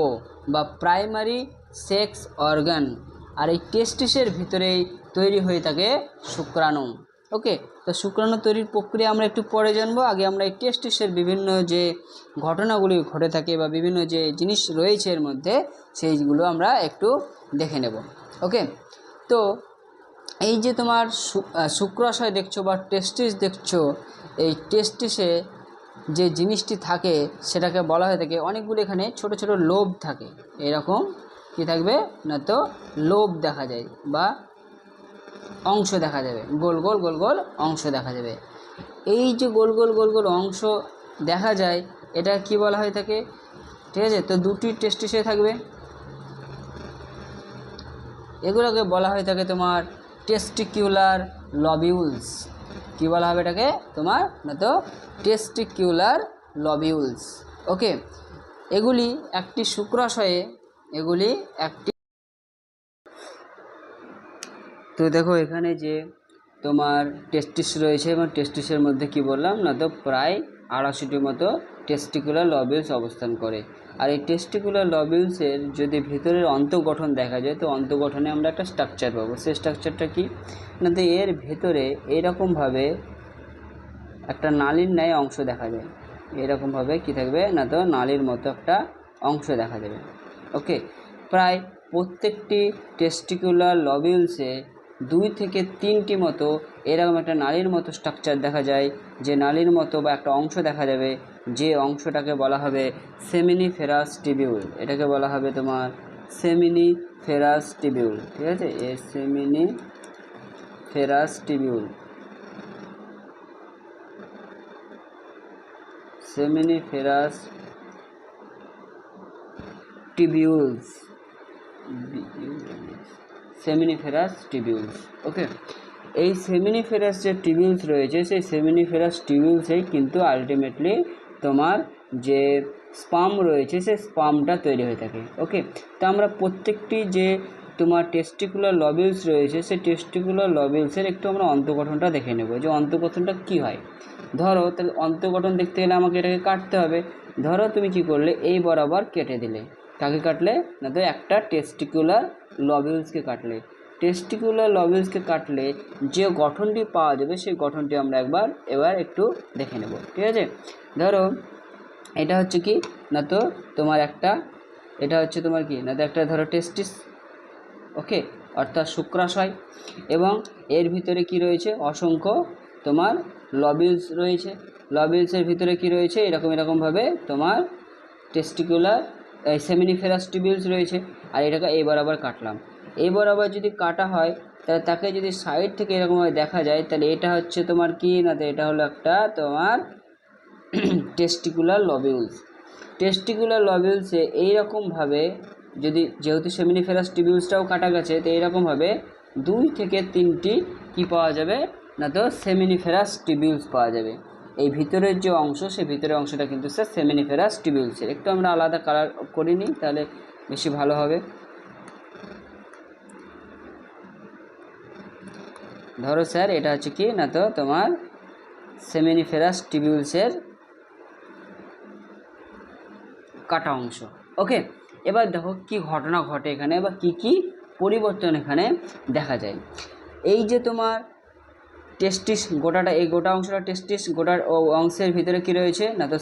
বা প্রাইমারি সেক্স অর্গান। আর এই টেস্টিসের ভিতরেই তৈরি হয়ে থাকে শুক্রাণু। ওকে, তো শুক্রাণু তৈরির প্রক্রিয়া আমরা একটু পরে জানবো। আগে আমরা এই টেস্টিসের বিভিন্ন যে ঘটনাগুলি ঘটে থাকে বা বিভিন্ন যে জিনিস রয়েছে এর মধ্যে, সেইগুলো আমরা একটু দেখে নেব। ওকে, তো এই যে তোমার শুক্রাশয় দেখছো বা টেস্টিস দেখছো, এই টেস্টিসে যে জিনিসটি থাকে সেটাকে বলা হয়ে থাকে অনেকগুলো এখানে ছোট ছোট লোব থাকে। এরকম কি থাকবে না তো লোব দেখা যায় বা অংশ দেখা যাবে, গোল গোল গোল গোল অংশ দেখা যাবে। এই যে গোল গোল গোল গোল অংশ দেখা যায়, এটা কি বলা হয়ে থাকে? ঠিক আছে, তো দুটি টেস্টিসে থাকবে, এগুলোকে বলা হয়ে থাকে তোমার টেস্টিকিউলার লবিউলস। কি বলা হবে এটাকে তোমার না তো টেস্টিকিউলার লবিউলস। ওকে, এগুলি একটি শুক্রাশয়ে, এগুলি একটি, তো দেখো এখানে যে তোমার টেস্টিস রয়েছে এবং টেস্টিসের মধ্যে কি বললাম না তো প্রায় ৮৮টির মতো টেস্টিকুলার লবিউলস অবস্থান করে। আর এই টেস্টিকুলার লবিউলসের যদি ভিতরের অন্তঃগঠন দেখা যায়, তো অন্তঃগঠনে আমরা একটা স্ট্রাকচার পাবো। সেই স্ট্রাকচারটা কি না তো এর ভেতরে এইরকমভাবে একটা নালীর ন্যায় অংশ দেখা যায়। এরকমভাবে কি থাকবে না তো নালীর মতো একটা অংশ দেখা যাবে। ওকে, প্রায় প্রত্যেকটি টেস্টিকুলার লবিউলসে 2 থেকে 3টি মতো এরকম একটা নালীর মতো স্ট্রাকচার দেখা যায়, যে নালীর মতো বা একটা অংশ দেখা যাবে, যে অংশটাকে বলা হবে সেমিনিফেরাস টিবিউল। এটাকে বলা হবে তোমার সেমিনিফেরাস টিবিউল, ঠিক আছে, সেমিনিফেরাস টিবিউল, সেমিনিফেরাস টিবিউলস, সেমিনিফেরাস টিবিউলস। ওকে, এই সেমিনিফেরাস যে টিবিউলস রয়েছে, সেই সেমিনিফেরাস টিবিউলসেই কিন্তু আলটিমেটলি তোমার যে স্পার্ম রয়েছে সেই স্পার্মটা তৈরি হয়ে থাকে। ওকে, তো আমরা প্রত্যেকটি যে তোমার টেস্টিকুলার লবিউলস রয়েছে, সেই টেস্টিকুলার লবিউলসের একটু আমরা অন্তঃগঠনটা দেখে নেব, যে অন্তঃগঠনটা কী হয়। ধরো তাহলে অন্তঃগঠন দেখতে গেলে আমাকে এটাকে কাটতে হবে। ধরো তুমি কি করলে, এই বরাবর কেটে দিলে, কাকে কাটলে না তো একটা টেস্টিকুলার লবিউলসকে কাটলে। টেস্টিকুলার লবিউলসকে কাটলে যে গঠনটি পাওয়া যাবে সেই গঠনটি আমরা এবার একটু দেখে নেব, ঠিক আছে। ধরো এটা হচ্ছে কি না তো তোমার একটা, এটা হচ্ছে তোমার কি না তো একটা ধরো টেস্টিস। ওকে, অর্থাৎ শুক্রাশয়, এবং এর ভিতরে কি রয়েছে অসংখ্য তোমার লবিউলস রয়েছে। লবিউলসের ভিতরে কি রয়েছে এরকমভাবে তোমার টেস্টিকুলার সেমিনিফেরাস টিবিউলস রয়েছে। আর এটাকে এই বরাবর কাটলাম, এই বরাবর যদি কাটা হয় তাহলে তাকে যদি সাইড থেকে এরকমভাবে দেখা যায়, তাহলে এটা হচ্ছে তোমার কি না তো এটা হলো একটা তোমার টেস্টিকুলার লবিউলস। টেস্টিকুলার লবিউলসে এইরকমভাবে যেহেতু সেমিনিফেরাস টিবিউলসটাও কাটা গেছে, তো এইরকমভাবে 2 থেকে 3টি কী পাওয়া যাবে না তো সেমিনিফেরাস টিবিউলস পাওয়া যাবে। এই ভিতরের যে অংশ, সেই ভিতরের অংশটা কিন্তু স্যার সেমিনিফেরাস টিবিউলসের। একটু আমরা আলাদা কালার করে নিই, তাহলে বেশি ভালো হবে। ধরো স্যার এটা হচ্ছে কি না তো তোমার সেমিনিফেরাস টিবিউলসের কাটা অংশ। ওকে, এবার দেখো কি ঘটনা ঘটে এখানে বা কি পরিবর্তন এখানে দেখা যায়। এই যে তোমার টেস্টিস গোটাটা, এই গোটা অংশটা টেস্টিস, গোটার অংশের ভিতরে কি রয়েছে না তো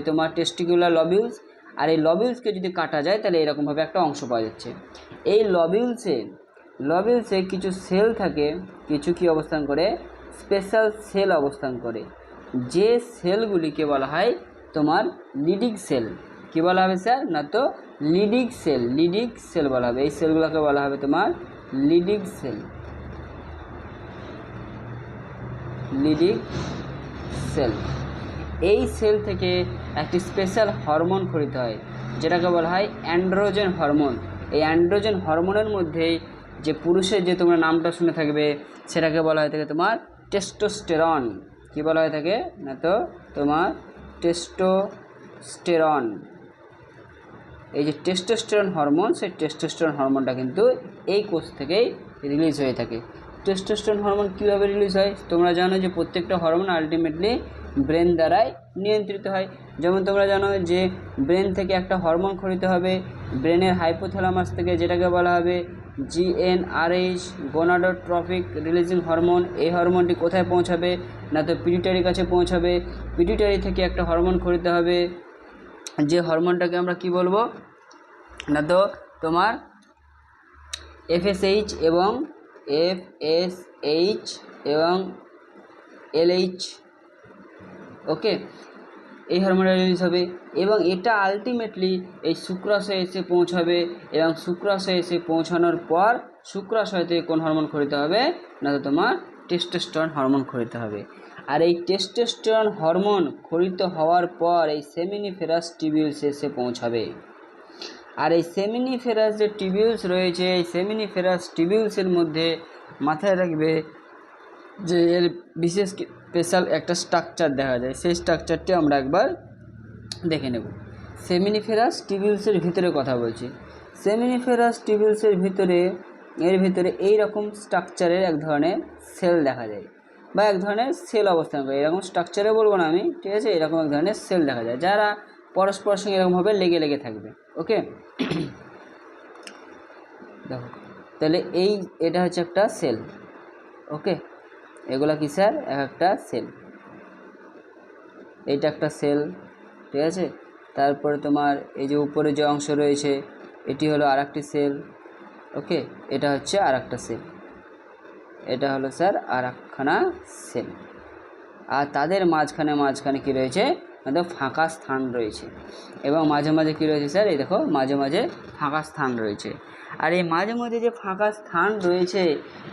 তোমার টেস্টিকুলার লবিউলস। আর এই লবিউলসকে যদি কাটা যায় তাহলে এরকমভাবে একটা অংশ পাওয়া যাচ্ছে। এই লবিউলসে কিছু সেল থাকে, কিছু কি অবস্থান করে স্পেশাল সেল অবস্থান করে, যে সেলগুলিকে বলা হয় তোমার লিডিং সেল। কি কী বলা হবে স্যার? না তো লিডিং সেল, লিডিং সেল বলা হবে। এই সেলগুলোকে বলা হবে তোমার লিডিং সেল, লিডিং সেল। এই সেল থেকে একটি স্পেশাল হরমোন খরিত হয় যেটাকে বলা হয় অ্যান্ড্রোজেন হরমোন। এই অ্যান্ড্রোজেন হরমোনের মধ্যেই যে পুরুষের যে তোমরা নামটা শুনে থাকবে সেটাকে বলা হয়ে থাকে তোমার টেস্টোস্টেরন। কী বলা হয়ে থাকে? না তো তোমার টেস্টোস্টেরন। এই যে টেস্টোস্টেরন হরমোন, সেই টেস্টোস্টেরন হরমোনটা কিন্তু এই কোষ থেকেই রিলিজ হয়ে থাকে। টেস্টোস্টেরন হরমোন কীভাবে রিলিজ হয়? তোমরা জানো যে প্রত্যেকটা হরমোন আলটিমেটলি ব্রেন দ্বারাই নিয়ন্ত্রিত হয়। যেমন তোমরা জানো যে ব্রেন থেকে একটা হরমোন খরিত হবে ব্রেনের হাইপোথ্যালামাস থেকে, যেটাকে বলা হবে GnRH, গোনাডোট্রপিক রিলিজিং হরমোন। এই হরমোনটি কোথায় পৌঁছাবে? না তো পিটুইটারির কাছে পৌঁছাবে। পিটুইটারি থেকে একটা হরমোন খরিত হবে, যে হরমোনটাকে আমরা কি বলবো? না তো তোমার FSH এবং LH, ওকে, এই হরমোনটা রিলিজ হবে এবং এটা আলটিমেটলি এই শুক্রাশয়ে এসে পৌঁছাবে এবং শুক্রাশয়ে এসে পৌঁছানোর পর শুক্রাশয় থেকে কোন হরমোন খরিত হবে? না তো তোমার টেস্টোস্টেরন হরমোন খরিত হবে। আর এই টেস্টোস্টেরন হরমোন খরিত হওয়ার পর এই সেমিনিফেরাস টিবিউলস এসে পৌঁছাবে। আর এই সেমিনিফেরাস যে টিবিউলস রয়েছে, এই সেমিনিফেরাস টিবিউলসের মধ্যে মাথায় রাখবে যে এর বিশেষ স্পেশাল একটা স্ট্রাকচার দেখা যায়। সেই স্ট্রাকচারটি আমরা একবার দেখে নেব। সেমিনিফেরাস টিবিউলসের ভিতরে কথা বলছি। সেমিনিফেরাস টিবিউলসের ভিতরে এই রকম স্ট্রাকচারের এক ধরনের সেল দেখা যায় বা এক ধরনের সেল অবস্থান করে। এরকম স্ট্রাকচারে বলবো না আমি, ঠিক আছে? এরকম এক ধরনের সেল দেখা যায় যারা পরস্পরের সঙ্গে এরকমভাবে লেগে থাকবে, ওকে। দেখো তাহলে এটা হচ্ছে একটা সেল, ওকে। এগুলা কি স্যার? একটা সেল। এইটা একটা সেল, ঠিক আছে। তারপরে তোমার এই যে উপরে যে অংশ রয়েছে এটি হলো আর একটি সেল, ওকে। এটা হচ্ছে আর একটা সেল, এটা হলো স্যার আর একখানা সেল। আর তাদের মাঝখানে কী রয়েছে? আমাদের ফাঁকা স্থান রয়েছে এবং মাঝে মাঝে কী রয়েছে স্যার? এই দেখো মাঝে মাঝে ফাঁকা স্থান রয়েছে। আর এই মাঝে মাঝে যে ফাঁকা স্থান রয়েছে,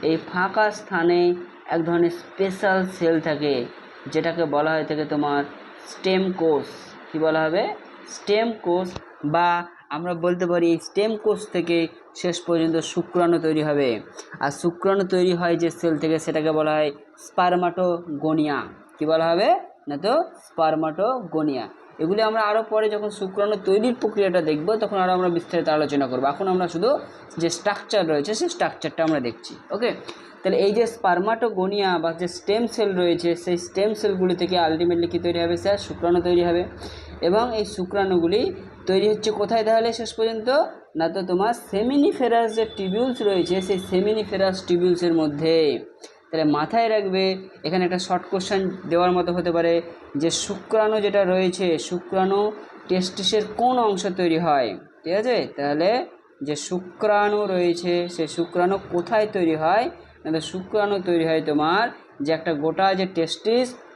এই ফাঁকা স্থানে এক ধরনের স্পেশাল সেল থাকে যেটাকে বলা হয়ে থাকে তোমার স্টেম কোষ। কী বলা হবে? স্টেম কোষ। বা আমরা বলতে পারি এই স্টেম কোষ থেকে শেষ পর্যন্ত শুক্রাণু তৈরি হবে। আর শুক্রাণু তৈরি হয় যে সেল থেকে সেটাকে বলা হয় স্পারমাটোগোনিয়া। কী বলা হবে? না তো স্পারমাটোগোনিয়া। এগুলি আমরা আরও পরে যখন শুক্রাণু তৈরির প্রক্রিয়াটা দেখব তখন আরও আমরা বিস্তারিত আলোচনা করব। এখন আমরা শুধু যে স্ট্রাকচার রয়েছে সেই স্ট্রাকচারটা আমরা দেখছি, ওকে। তাহলে এই যে স্পারমাটোগোনিয়া বা যে স্টেম সেল রয়েছে সেই স্টেম সেলগুলি থেকে আলটিমেটলি কী তৈরি হবে স্যার? শুক্রাণু তৈরি হবে। এবং এই শুক্রাণুগুলি তৈরি হচ্ছে কোথায় তাহলে শেষ পর্যন্ত? না তো তোমার সেমিনিফেরাস যে টিবিউলস রয়েছে সেই সেমিনিফেরাস টিবিউলসের মধ্যে। তাহলে মাথায় রাখবে, এখানে একটা শর্ট কোশ্চেন দেওয়ার মতো হতে পারে যে শুক্রাণু যেটা রয়েছে, শুক্রাণু টেস্টিসের কোন অংশ তৈরি হয়? ঠিক আছে, তাহলে যে শুক্রাণু রয়েছে সেই শুক্রাণু কোথায় তৈরি হয়? না তো শুক্রাণু তৈরি হয় তোমার যে একটা গোটা যে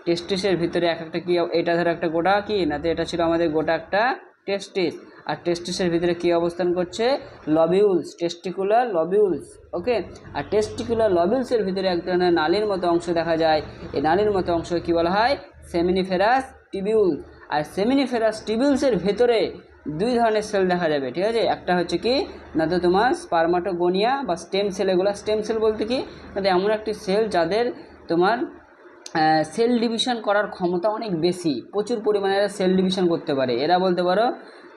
টেস্টিসের ভিতরে একটা কি, এটা ধরো একটা গোটা কি, না তো এটা ছিল আমাদের গোটা একটা টেস্টিস। আর টেস্টিসের ভিতরে কি অবস্থান করছে? লবিউলস, টেস্টিকুলার লবিউলস, ওকে। আর টেস্টিকুলার লবিউলসের ভিতরে এক ধরনের নালীর মতো অংশ দেখা যায়। এই নালীর মতো অংশ কি বলা হয়? Seminiferous tubule. আর সেমিনিফেরাস টিবিউলসের ভেতরে দুই ধরনের সেল দেখা যাবে, ঠিক আছে। একটা হচ্ছে কি, না তো তোমার স্পারমাটোগোনিয়া বা স্টেম সেল। এগুলো স্টেম সেল বলতে কি, না তো এমন একটি সেল যাদের তোমার সেল ডিভিশন করার ক্ষমতা অনেক বেশি, প্রচুর পরিমাণে এরা সেল ডিভিশন করতে পারে। এরা বলতে পারো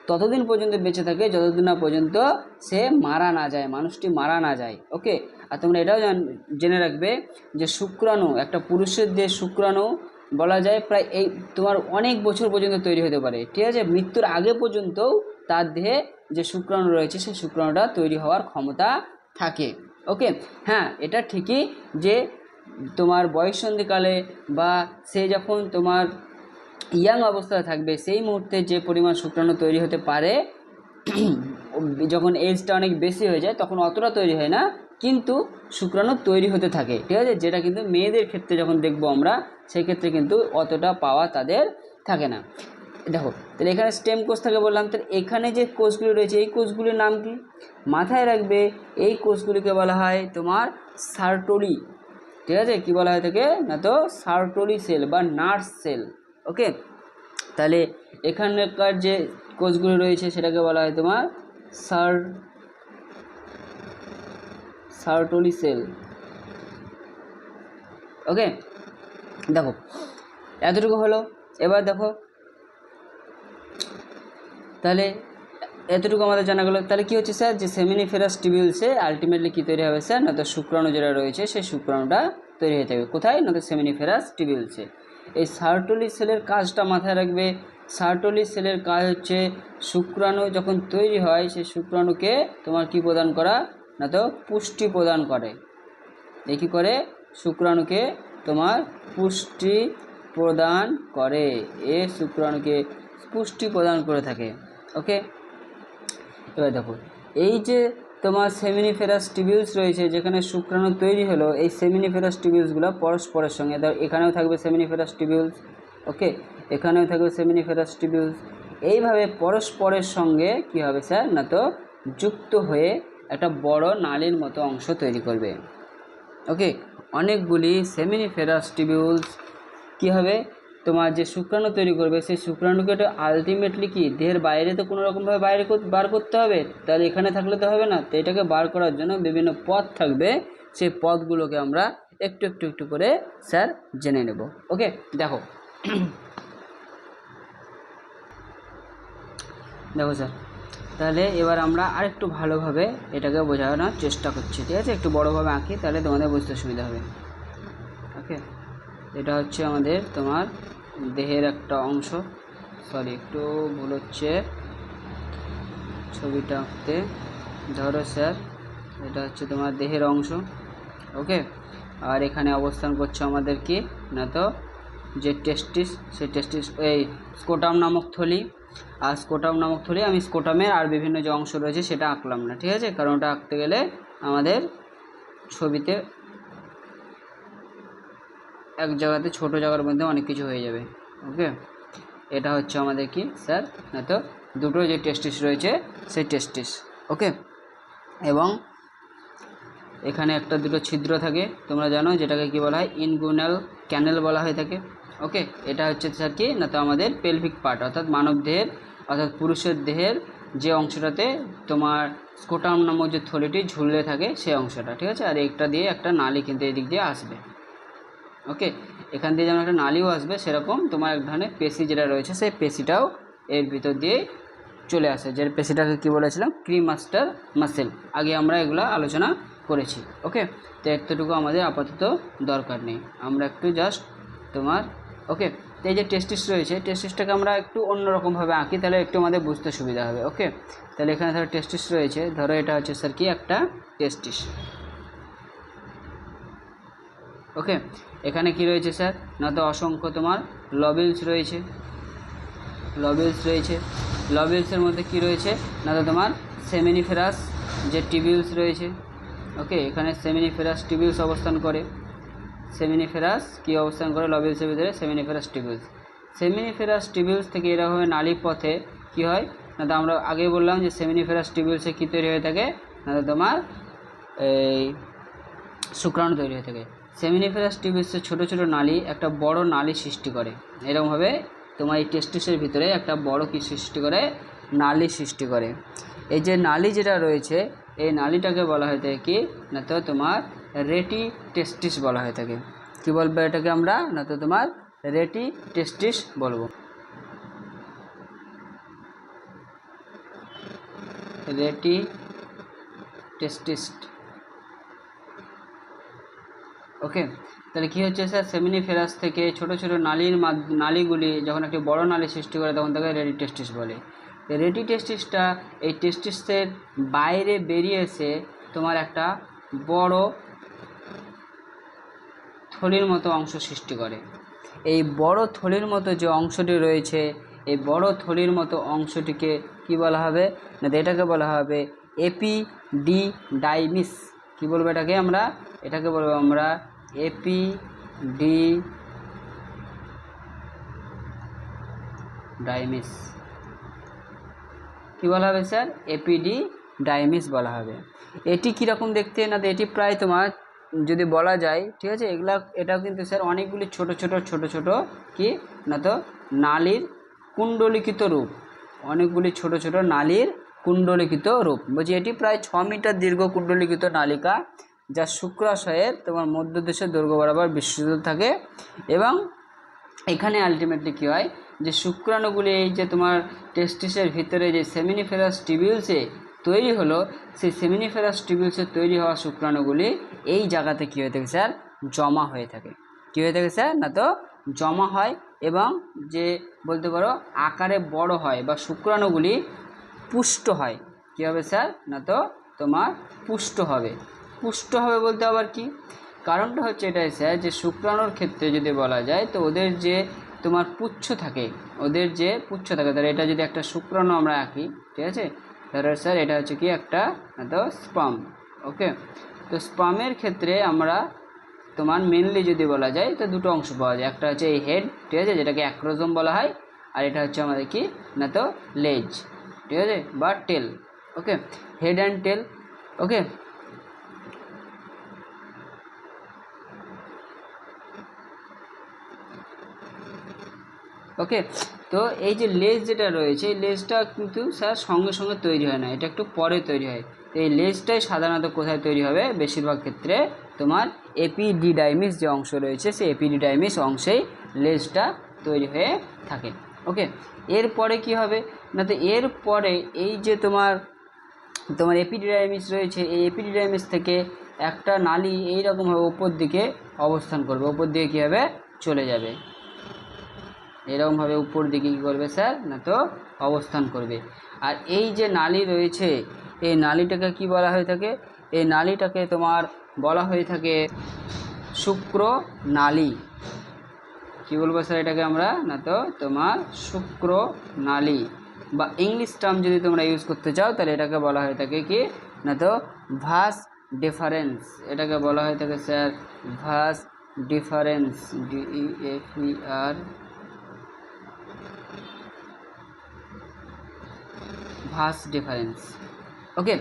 ততদিন পর্যন্ত বেঁচে থাকে যতদিন না পর্যন্ত সে মারা না যায়, মানুষটি মারা না যায়, ওকে। আর তোমরা এটাও জেনে রাখবে যে শুক্রাণু, একটা পুরুষের যে শুক্রাণু বলা যায় প্রায় এই তোমার অনেক বছর পর্যন্ত তৈরি হতে পারে, ঠিক আছে। মৃত্যুর আগে পর্যন্তও তার দেহে যে শুক্রাণু রয়েছে সেই শুক্রাণুটা তৈরি হওয়ার ক্ষমতা থাকে, ওকে। হ্যাঁ, এটা ঠিকই যে তোমার বয়ঃসন্ধিকালে বা সে যখন তোমার ইয়াং অবস্থায় থাকবে সেই মুহূর্তে যে পরিমাণ শুক্রাণু তৈরি হতে পারে, যখন এজটা অনেক বেশি হয়ে যায় তখন অতটা তৈরি হয় না, কিন্তু শুক্রাণু তৈরি হতে থাকে, ঠিক আছে। যেটা কিন্তু মেয়েদের ক্ষেত্রে যখন দেখব আমরা সেই ক্ষেত্রে কিন্তু অতটা পাওয়া তাদের থাকে না। দেখো তাহলে এখানে স্টেম কোষ থাকে বললাম, তাহলে এখানে যে কোষগুলি রয়েছে এই কোষগুলির নাম কি? মাথায় রাখবে এই কোষগুলিকে বলা হয় তোমার সার্টোলি। ঠিক আছে, কী বলা হয় থাকে না তো সার্টোলি সেল বা নার্স সেল। ওকে, তাহলে এখানকার যে কোষগুলি রয়েছে সেটাকে বলা হয় তোমার সার্টোলি সেল। ওকে, দেখো এতটুকু হলো। এবার দেখো তাহলে এতটুকু আমাদের জানা গেলো। তাহলে কী হচ্ছে স্যার, যে সেমিনিফেরাস টিবিউলসে আলটিমেটলি কী তৈরি হবে স্যার, না তো শুক্রাণু যেটা রয়েছে সেই শুক্রাণুটা তৈরি হয়ে থাকবে কোথায়, না তো সেমিনিফেরাস টিবিউলসে। এই সার্টোলি সেলের কাজটা মাথায় রাখবে। সার্টোলি সেলের কাজ হচ্ছে শুক্রাণু যখন তৈরি হয় সেই শুক্রাণুকে তোমার কি প্রদান করা, না তো পুষ্টি প্রদান করে। এই কী করে, শুক্রাণুকে তোমার পুষ্টি প্রদান করে, এ শুক্রাণুকে পুষ্টি প্রদান করে থাকে। ওকে, এবার দেখো এই যে তোমার সেমিনিফেরাস টিবিউলস রয়েছে যেখানে শুক্রাণু তৈরি হলো, এই সেমিনিফেরাস টিবিউলসগুলো পরস্পরের সঙ্গে, ধর এখানেও থাকবে সেমিনিফেরাস টিবিউলস, ওকে, এখানেও থাকবে সেমিনিফেরাস টিবিউলস, এইভাবে পরস্পরের সঙ্গে কি হবে স্যার, না তো যুক্ত হয়ে একটা বড় নালীর মতো অংশ তৈরি করবে। ওকে, অনেকগুলি সেমিনিফেরাস টিবিউলস কী হবে, তোমার যে শুক্রাণু তৈরি করবে সেই শুক্রাণুকে তো আলটিমেটলি কি দেহের বাইরে তো কোনো রকমভাবে বার করতে হবে, তাহলে এখানে থাকলে তো হবে না, তো এটাকে বার করার জন্য বিভিন্ন পথ থাকবে, সেই পথগুলোকে আমরা একটু একটু একটু করে স্যার জেনে নেব। ওকে, দেখো দেখো স্যার, তাহলে এবার আমরা আরেকটু ভালোভাবে এটাকে বোঝানোর চেষ্টা করছি। ঠিক আছে, একটু বড়োভাবে আঁকি তাহলে তোমাদের বুঝতে সুবিধা হবে। ওকে, এটা হচ্ছে আমাদের তোমার দেহের একটা অংশ, সরি একটু ভুল হচ্ছে ছবিটা আঁকতে। ধরো স্যার এটা হচ্ছে তোমার দেহের অংশ। ওকে, আর এখানে অবস্থান করছে আমাদের কি, না তো যে টেস্টিস, সেই টেস্টিস এই স্কোটাম নামক থলি। আর স্কোটাম নামক থলি আমি স্কোটামের আর বিভিন্ন যে অংশ রয়েছে সেটা আঁকলাম না, ঠিক আছে, কারণ ওটা আঁকতে গেলে আমাদের ছবিতে এক জায়গাতে ছোটো জায়গার মধ্যে অনেক কিছু হয়ে যাবে। ওকে, এটা হচ্ছে আমাদের কি স্যার, না তো দুটো যে টেস্টিস রয়েছে সেই টেস্টিস। ওকে, এবং এখানে একটা দুটো ছিদ্র থাকে তোমরা জানো, যেটাকে কি বলা হয় ইনগুইনাল ক্যানেল বলা হয়ে থাকে। ওকে, এটা হচ্ছে স্যার কি, না তো আমাদের পেলভিক পার্ট, অর্থাৎ মানব দেহের অর্থাৎ পুরুষের দেহের যে অংশটাতে তোমার স্কোটাম নামক যে থলিটি ঝুলে থাকে সেই অংশটা। ঠিক আছে, আর একটা দিয়ে একটা নালী কিন্তু এদিক দিয়ে আসবে। ওকে, এখান দিয়ে যেমন একটা নালীও আসবে সেরকম তোমার এক ধরনের পেশি যেটা রয়েছে সেই পেশিটাও এর ভিতর দিয়ে চলে আসে, যে পেশিটাকে কী বলেছিলাম ক্রিমাস্টার মাসেল। আগে আমরা এগুলো আলোচনা করেছি। ওকে, তো এতটুকু আমাদের আপাতত দরকার নেই, আমরা একটু জাস্ট তোমার ওকে, তো এই যে টেস্টিস রয়েছে টেস্টিসটাকে আমরা একটু অন্যরকমভাবে আঁকি তাহলে একটু আমাদের বুঝতে সুবিধা হবে। ওকে, তাহলে এখানে ধরো টেস্টিস রয়েছে, ধরো এটা হচ্ছে স্যার কি একটা টেস্টিস। ওকে, এখানে কি রয়েছে স্যার, না তো অসংখ্য তোমার লবিলস রয়েছে, লবিলসের মধ্যে কি রয়েছে, না তো তোমার সেমিনিফেরাস যে টিবিউলস রয়েছে। ওকে, এখানে সেমিনিফেরাস টিবিউলস অবস্থান করে, সেমিনিফেরাস কি অবস্থান করে লবিলসের ভিতরে, সেমিনিফেরাস টিবিউলস থেকে এরকমভাবে নালী পথে কি হয়, না তো আমরা আগেই বললাম যে সেমিনিফেরাস টিবিউলসে কী তৈরি হয়ে থাকে, না তো তোমার এই শুক্রাণু তৈরি হয়ে থাকে। সেমিনিফেরাস টিবিউলসের ছোটো ছোটো নালী একটা বড় নালী সৃষ্টি করে, এরকমভাবে তোমার এই টেস্টিসের ভিতরে একটা বড় কি সৃষ্টি করে, নালী সৃষ্টি করে। এই যে নালী যেটা রয়েছে এই নালীটাকে বলা হয়ে থাকে কি, না তো তোমার রেটি টেস্টিস বলা হয়ে থাকে। কী বলবো এটাকে আমরা, না তো তোমার রেটি টেস্টিস বলবো, রেটি টেস্টিস। ওকে, তাহলে কী হচ্ছে স্যার, সেমিনিফেরাস থেকে ছোটো ছোটো নালীগুলি যখন একটি বড় নালী সৃষ্টি করে তখন তাকে রেটি টেস্টিস বলে। রেটি টেস্টিসটা এই টেস্টিসের বাইরে বেরিয়ে এসে তোমার একটা বড় থলির মতো অংশ সৃষ্টি করে। এই বড় থলির মতো যে অংশটি রয়েছে এই বড় থলির মতো অংশটিকে কি বলা হবে, না এটাকে বলা হবে এপিডিডাইমিস। কি বলবো এটাকে আমরা, এটাকে বলবো আমরা ডাইমিস কি বলা হবে স্যার? এপিডি ডাইমিস বলা হবে। এটি কীরকম দেখতে না, তো এটি প্রায় তোমার যদি বলা যায়, ঠিক আছে, এটাও কিন্তু স্যার অনেকগুলি ছোট ছোট কি না তো নালীর কুণ্ডলিখিত রূপ, অনেকগুলি ছোট ছোট নালীর কুণ্ডলিখিত রূপ। বলছি এটি প্রায় 6 মিটার দীর্ঘ কুণ্ডলিখিত নালিকা, যা শুক্রাশয়ের তোমার মধ্যদেশের দৈর্ঘ্য বরাবর বিস্তৃত থাকে। এবং এখানে আলটিমেটলি কী হয় যে শুক্রাণুগুলি এই যে তোমার টেস্টিসের ভিতরে যে সেমিনিফেরাস টিবিউলসে তৈরি হলো, সেই সেমিনিফেরাস টিবিউলসে তৈরি হওয়া শুক্রাণুগুলি এই জায়গাতে কী হয়ে থাকে স্যার? জমা হয়ে থাকে। কী হয়ে থাকে স্যার? না তো জমা হয় এবং যে বলতে পারো আকারে বড় হয় বা শুক্রাণুগুলি পুষ্ট হয়। কী হবে স্যার? না তো তোমার পুষ্ট হবে। পুষ্ট হবে বলতে আবার কি কারণটা হচ্ছে এটাই স্যার, যে শুক্রাণুর ক্ষেত্রে যদি বলা যায় তো ওদের যে তোমার পুচ্ছ থাকে, তাহলে এটা যদি একটা শুক্রাণু আমরা আঁকি, ঠিক আছে, ধরো স্যার এটা হচ্ছে কি একটা তো স্পার্ম। ওকে, তো স্পার্মের ক্ষেত্রে আমরা তোমার মেনলি যদি বলা যায় তো দুটো অংশ পাওয়া যায়। একটা হচ্ছে এই হেড, ঠিক আছে, যেটাকে অ্যাক্রোজোম বলা হয়, আর এটা হচ্ছে আমাদের কি না তো লেজ, ঠিক আছে, বা টেল। ওকে, হেড অ্যান্ড টেল। ওকে, ওকে, তো এই যে লেজ যেটা রয়েছে, এই লেজটা কিন্তু স্যার সঙ্গে সঙ্গে তৈরি হয় না, এটা একটু পরে তৈরি হয়। তো এই লেজটাই সাধারণত কোথায় তৈরি হবে? বেশিরভাগ ক্ষেত্রে তোমার এপিডিডাইমিস যে অংশ রয়েছে, সেই এপিডিডাইমিস অংশেই লেজটা তৈরি হয়ে থাকে। ওকে, এরপরে কি হবে না, তো এরপরে এই যে তোমার এপিডিডাইমিস রয়েছে, এই এপিডিডাইমিস থেকে একটা নালী এইরকমভাবে উপর দিকে অবস্থান করবে, উপর দিকে কী হবে? চলে যাবে, এরকমভাবে উপর দিকে কী করবে স্যার? না তো অবস্থান করবে। আর এই যে নালী রয়েছে, এই নালীটাকে কি বলা হয়ে থাকে? এই নালীটাকে তোমার বলা হয়ে থাকে শুক্রনালী। কি বলবো স্যার এটাকে আমরা? না তো তোমার শুক্রনালী, বা ইংলিশ টার্ম যদি তোমরা ইউজ করতে চাও তাহলে এটাকে বলা হয়ে থাকে কি না তো ভাস ডিফারেন্স। এটাকে বলা হয়ে থাকে sir vas deferens, DEFER, vas deferens. Okay,